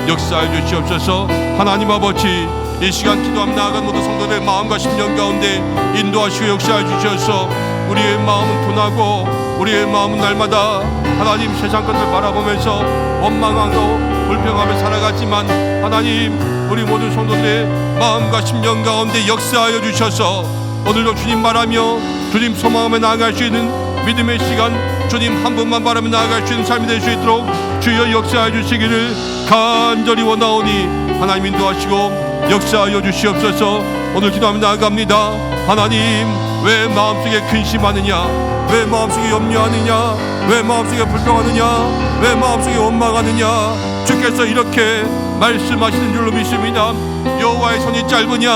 역사하여 주시옵소서. 하나님 아버지 이 시간 기도함 나아간 모든 성도들의 마음과 심령 가운데 인도하시고 역사하여 주셔서 우리의 마음은 둔하고 우리의 마음은 날마다 하나님 세상 것을 바라보면서 원망하고 불평하며 살아갔지만 하나님 우리 모든 성도들의 마음과 심령 가운데 역사하여 주셔서 오늘도 주님 바라며 주님 소망하며 나아갈 수 있는 믿음의 시간, 주님 한 분만 바라며 나아갈 수 있는 삶이 될 수 있도록 주여 역사해 주시기를 간절히 원하오니 하나님 인도하시고 역사하여 주시옵소서. 오늘 기도하며 나아갑니다. 하나님 왜 마음속에 근심하느냐, 왜 마음속에 염려하느냐, 왜 마음속에 불평하느냐, 왜 마음속에 원망하느냐. 주께서 이렇게 말씀하시는 줄로 믿습니다. 여호와의 손이 짧으냐,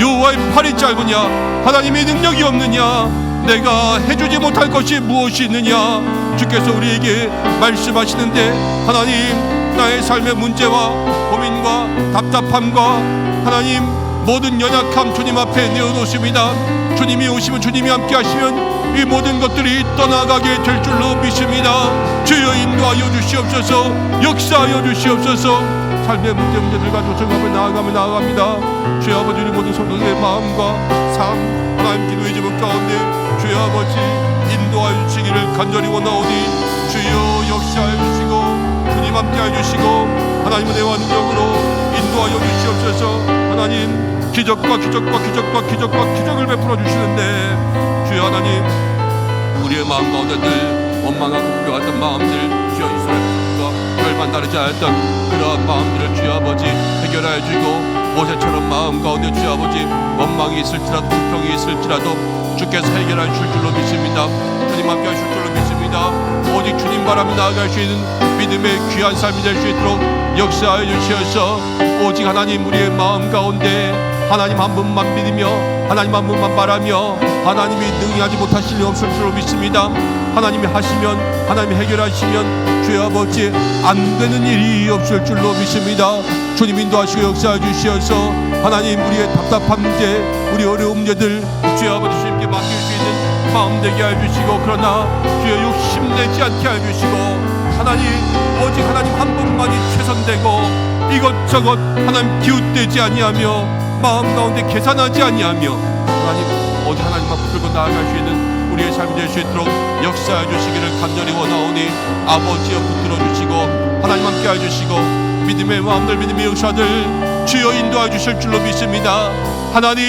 여호와의 팔이 짧으냐, 하나님의 능력이 없느냐, 내가 해주지 못할 것이 무엇이 있느냐. 주께서 우리에게 말씀하시는데 하나님 나의 삶의 문제와 고민과 답답함과 하나님 모든 연약함 주님 앞에 내어놓습니다. 주님이 오시면 주님이 함께 하시면 이 모든 것들이 떠나가게 될 줄로 믿습니다. 주여 인도하여 주시옵소서. 역사하여 주시옵소서. 삶의 문제들과 조정하며 나아갑니다. 주여 아버지 우리 모든 성도들의 마음과 삶 하나님 기도의 제목 가운데 주여 아버지 인도하여 주시기를 간절히 원하오니 주여 역사하여 주시고 주님 함께하여 주시고 하나님의 은혜와 능력으로 인도하여 주시옵소서. 하나님 기적을 베풀어 주시는데 주여 하나님 우리의 마음 가운데들 원망하고 불평했던 마음들 주여 이스라엘과 별반 다르지 않았던 그러한 마음들을 주여 아버지 해결하여 주고 모세처럼 마음 가운데 주여 아버지 원망이 있을지라도 불평이 있을지라도 주께서 해결하여 줄 줄로 믿습니다. 주님 함께 하실 줄로 믿습니다. 오직 주님 바라며 나아갈 수 있는 믿음의 귀한 삶이 될 수 있도록 역사하여 주시어서 오직 하나님 우리의 마음 가운데 하나님 한 분만 믿으며 하나님 한 분만 바라며 하나님이 능히 하지 못하실 일 없을 줄로 믿습니다. 하나님이 하시면 하나님이 해결하시면 주여 아버지 안 되는 일이 없을 줄로 믿습니다. 주님 인도하시고 역사해 주시어서 하나님 우리의 답답한 문제 우리 어려운 문제들 주여 아버지 주님께 맡길 수 있는 마음 되게 해주시고 그러나 주여 욕심내지 않게 해주시고 하나님 오직 하나님 한 분만이 최선되고 이것저것 하나님 기웃대지 아니하며 마음 가운데 계산하지 아니하며 하나님 오직 하나님만 붙들고 나아갈 수 있는 우리의 삶이 될 수 있도록 역사해 주시기를 간절히 원하오니 아버지여 붙들어 주시고 하나님 함께 해주시고 믿음의 마음들 믿음의 역사들 주여 인도해 주실 줄로 믿습니다. 하나님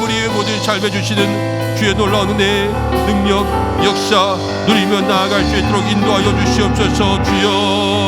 우리의 모든 삶에 주시는 주의 놀라운 은혜 능력 역사 누리며 나아갈 수 있도록 인도하여 주시옵소서. 주여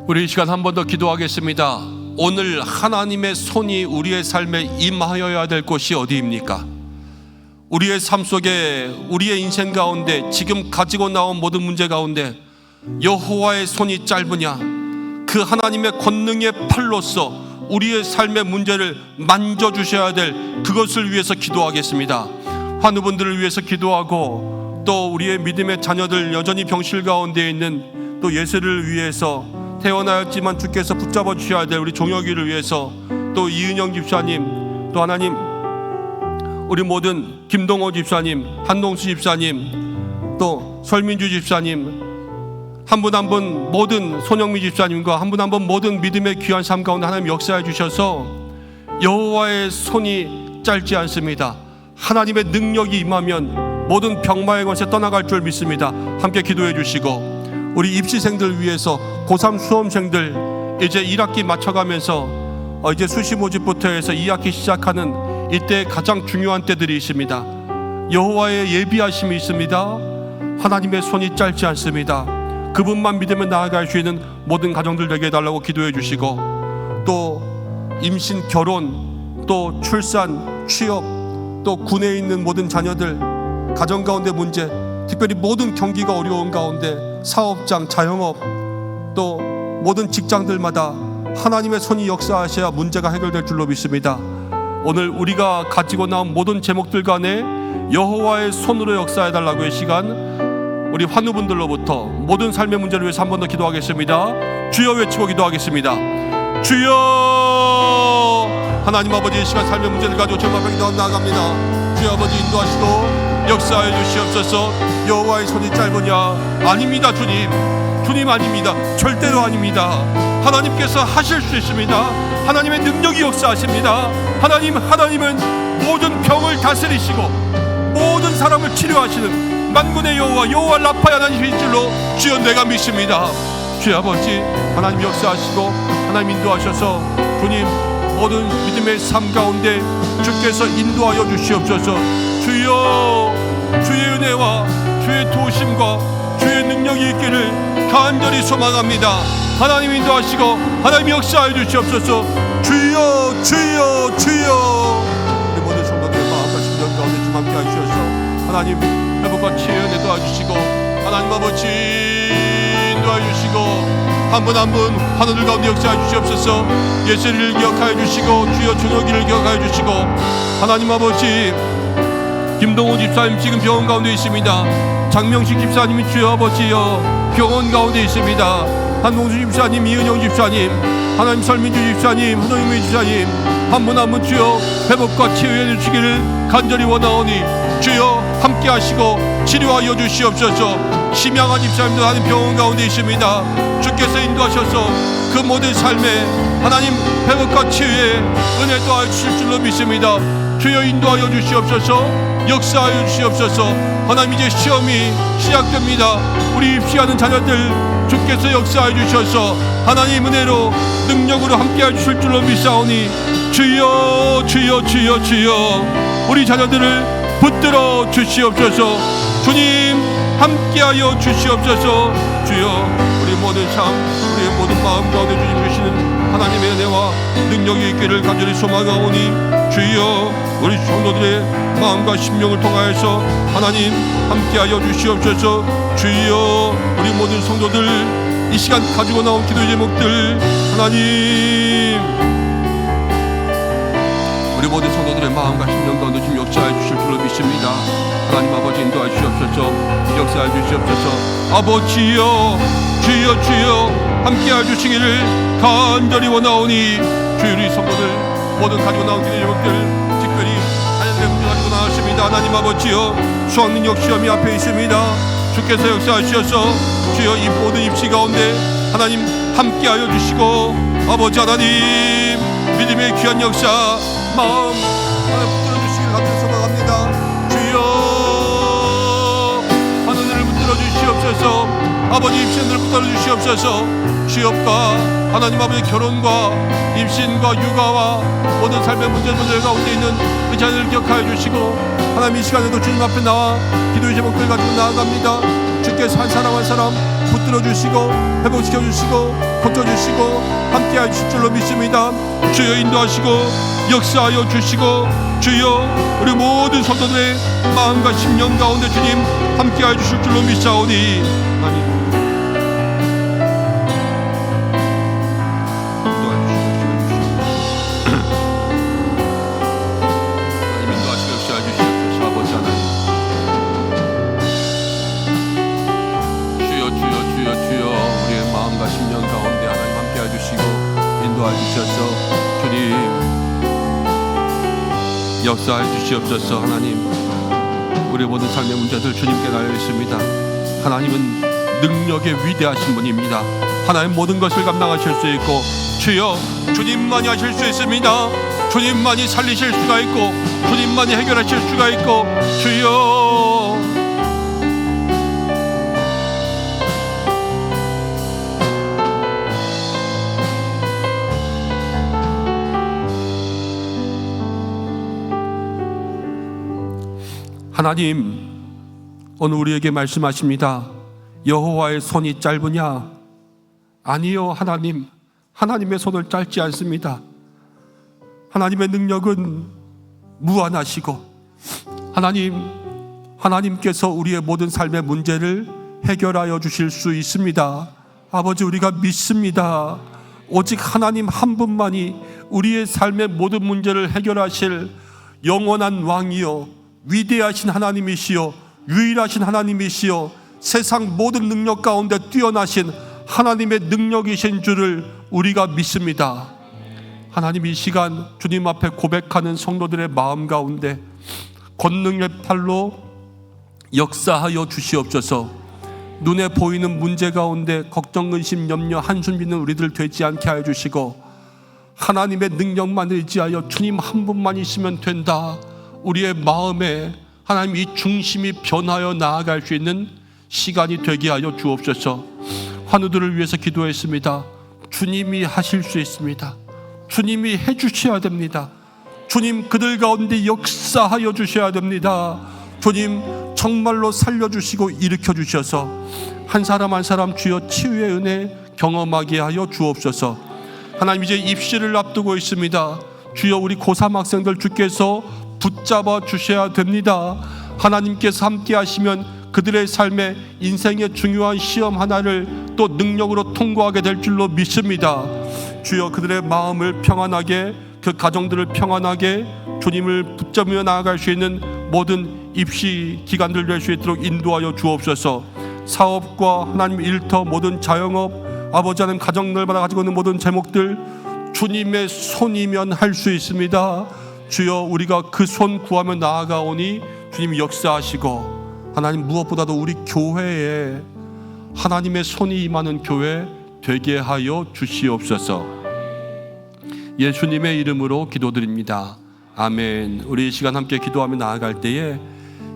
우리 이 시간 한 번 더 기도하겠습니다. 오늘 하나님의 손이 우리의 삶에 임하여야 될 곳이 어디입니까? 우리의 삶 속에 우리의 인생 가운데 지금 가지고 나온 모든 문제 가운데 여호와의 손이 짧으냐 그 하나님의 권능의 팔로서 우리의 삶의 문제를 만져주셔야 될 그것을 위해서 기도하겠습니다. 환우분들을 위해서 기도하고 또 우리의 믿음의 자녀들 여전히 병실 가운데 있는 또 예수를 위해서 태어나였지만 주께서 붙잡아 주셔야 될 우리 종혁이를 위해서 또 이은영 집사님 또 하나님 우리 모든 김동호 집사님 한동수 집사님 또 설민주 집사님 한 분 한 분 모든 손영미 집사님과 한 분 한 분 모든 믿음의 귀한 삶 가운데 하나님 역사해 주셔서 여호와의 손이 짧지 않습니다. 하나님의 능력이 임하면 모든 병마의 것에 떠나갈 줄 믿습니다. 함께 기도해 주시고 우리 입시생들 위해서 고3 수험생들 이제 1학기 맞춰가면서 이제 수시 모집부터 해서 2학기 시작하는 이때 가장 중요한 때들이 있습니다. 여호와의 예비하심이 있습니다. 하나님의 손이 짧지 않습니다. 그분만 믿으며 나아갈 수 있는 모든 가정들 되게 해달라고 기도해 주시고 또 임신, 결혼, 또 출산, 취업, 또 군에 있는 모든 자녀들 가정 가운데 문제 특별히 모든 경기가 어려운 가운데 사업장, 자영업 또 모든 직장들마다 하나님의 손이 역사하셔야 문제가 해결될 줄로 믿습니다. 오늘 우리가 가지고 나온 모든 제목들 간에 여호와의 손으로 역사해달라고의 시간 우리 환우분들로부터 모든 삶의 문제를 위해서 한 번 더 기도하겠습니다. 주여 외치고 기도하겠습니다. 주여. 하나님 아버지, 이 시간 삶의 문제를 가지고 저희 앞에 기도 나아갑니다. 주여 아버지, 인도하시고 역사하여 주시옵소서. 여호와의 손이 짧으냐? 아닙니다. 주님 아닙니다. 절대로 아닙니다. 하나님께서 하실 수 있습니다. 하나님의 능력이 역사하십니다. 하나님은 모든 병을 다스리시고 모든 사람을 치료하시는 만군의 여호와 라파의 하나님이신 줄로 주여 내가 믿습니다. 주여 아버지, 하나님 역사하시고 하나님 인도하셔서 주님 모든 믿음의 삶 가운데 주께서 인도하여 주시옵소서. 주여, 주의 은혜와 주의 도우심과 주의 능력이 있기를 간절히 소망합니다. 하나님 인도하시고 하나님 역사하여 주시옵소서. 주여, 주여, 주여. 우리 모든 성도들의 마음과 심령 가운데 주 함께 하시옵소서. 하나님 회복과 치유에 도와주시고 하나님 아버지 인도하여 주시고 한 분 한 분 하늘들 가운데 역사해 주시옵소서. 예수를 기억하여 주시고 주여 준혁이를 기억하여 주시고 하나님 아버지 김동호 집사님 지금 병원 가운데 있습니다. 장명식 집사님이 주여 아버지여 병원 가운데 있습니다. 한동수 집사님, 이은영 집사님, 하나님 설민주 집사님, 한동희 집사님 한 분 한 분 주여 회복과 치유해 주시기를 간절히 원하오니 주여 함께 하시고 치료하여 주시옵소서. 심양한 집사님도 하나님 병원 가운데 있습니다. 주께서 인도하셔서 그 모든 삶에 하나님 회복과 치유에 은혜 더하여 주실 줄로 믿습니다. 주여 인도하여 주시옵소서. 역사하여 주시옵소서. 하나님 이제 시험이 시작됩니다. 우리 입시하는 자녀들 주께서 역사하여 주셔서 하나님 은혜로 능력으로 함께하여 주실 줄로 믿사오니 주여, 주여, 주여, 주여 우리 자녀들을 붙들어 주시옵소서. 주님 함께하여 주시옵소서. 주여 우리 모든 삶, 우리의 모든 마음 가운데 주님 주시는 하나님의 은혜와 능력이 있기를 간절히 소망하오니 주여 우리 성도들의 마음과 심령을 통하여서 하나님 함께하여 주시옵소서. 주여 우리 모든 성도들 이 시간 가지고 나온 기도 제목들 하나님 우리 모든 성도들의 마음과 심령 가운데 지금 역사해 주실 줄로 믿습니다. 하나님 아버지 인도해 주시옵소서. 역사해 주시옵소서. 아버지여 주여 주여 함께해 주시기를 간절히 원하오니 주여 우리 성도들 모든 가지고 나온 기도 제목들 특별히 하나님의 문제 가지고 나왔습니다. 하나님 아버지여 수학능력 시험이 앞에 있습니다. 주께서 역사하셔서 주여 이 모든 입시 가운데 하나님 함께하여 주시고 아버지 하나님 믿음의 귀한 역사 마음 붙들어 주시길 간절히 소망합니다. 주여 하늘을 붙들어 주시옵소서. 아버지 입신을 붙들어 주시옵소서. 취업과 하나님 아버지 결혼과 임신과 육아와 모든 삶의 문제 가운데 있는 그 자녀를 기억하여 주시고 하나님 이 시간에도 주님 앞에 나와 기도의 제목들 가지고 나아갑니다. 주께서 한 사람 한 사람 붙들어 주시고 회복시켜 주시고 고쳐 주시고 함께하여 주실 줄로 믿습니다. 주여 인도하시고 역사하여 주시고 주여 우리 모든 성도들의 마음과 심령 가운데 주님 함께하여 주실 줄로 믿사오니 아멘. 역사해 주시옵소서. 하나님 우리 모든 삶의 문제들 주님께 나열했습니다. 하나님은 능력의 위대하신 분입니다. 하나님 모든 것을 감당하실 수 있고 주여 주님만이 하실 수 있습니다. 주님만이 살리실 수가 있고 주님만이 해결하실 수가 있고 주여 하나님 오늘 우리에게 말씀하십니다. 여호와의 손이 짧으냐? 아니요. 하나님의 손을 짧지 않습니다. 하나님의 능력은 무한하시고 하나님께서 우리의 모든 삶의 문제를 해결하여 주실 수 있습니다. 아버지 우리가 믿습니다. 오직 하나님 한 분만이 우리의 삶의 모든 문제를 해결하실 영원한 왕이요 위대하신 하나님이시요 유일하신 하나님이시요 세상 모든 능력 가운데 뛰어나신 하나님의 능력이신 줄을 우리가 믿습니다. 하나님, 이 시간 주님 앞에 고백하는 성도들의 마음 가운데 권능의 팔로 역사하여 주시옵소서. 눈에 보이는 문제 가운데 걱정, 근심, 염려, 한숨 짓는 우리들 되지 않게 하여 주시고, 하나님의 능력만 의지하여 주님 한 분만 있으면 된다, 우리의 마음에 하나님 이 중심이 변하여 나아갈 수 있는 시간이 되게 하여 주옵소서. 환우들을 위해서 기도했습니다. 주님이 하실 수 있습니다. 주님이 해주셔야 됩니다. 주님, 그들 가운데 역사하여 주셔야 됩니다. 주님, 정말로 살려주시고 일으켜주셔서 한 사람 한 사람 주여 치유의 은혜 경험하게 하여 주옵소서. 하나님, 이제 입시를 앞두고 있습니다. 주여, 우리 고3 학생들 주께서 붙잡아 주셔야 됩니다. 하나님께서 함께 하시면 그들의 삶에 인생의 중요한 시험 하나를 또 능력으로 통과하게 될 줄로 믿습니다. 주여, 그들의 마음을 평안하게, 그 가정들을 평안하게 주님을 붙잡으며 나아갈 수 있는 모든 입시 기간들 될 수 있도록 인도하여 주옵소서. 사업과 하나님 일터, 모든 자영업, 아버지 하나님 가정들마다 가지고 있는 모든 제목들 주님의 손이면 할 수 있습니다. 주여, 우리가 그 손 구하며 나아가오니 주님 역사하시고, 하나님 무엇보다도 우리 교회에 하나님의 손이 임하는 교회 되게 하여 주시옵소서. 예수님의 이름으로 기도드립니다. 아멘. 우리 이 시간 함께 기도하며 나아갈 때에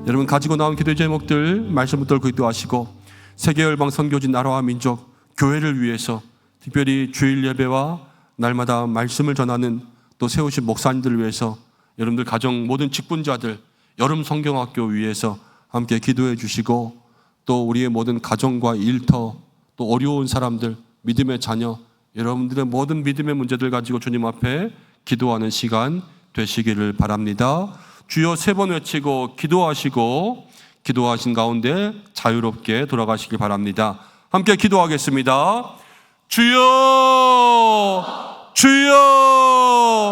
여러분 가지고 나온 기도 제목들 말씀 붙들고 기도하시고, 세계 열방 선교지 나라와 민족 교회를 위해서 특별히 주일 예배와 날마다 말씀을 전하는 또 세우신 목사님들을 위해서, 여러분들 가정 모든 직분자들 여름 성경학교 위해서 함께 기도해 주시고, 또 우리의 모든 가정과 일터, 또 어려운 사람들, 믿음의 자녀, 여러분들의 모든 믿음의 문제들 가지고 주님 앞에 기도하는 시간 되시기를 바랍니다. 주여 3번 외치고 기도하시고, 기도하신 가운데 자유롭게 돌아가시길 바랍니다. 함께 기도하겠습니다. 주여, 주여,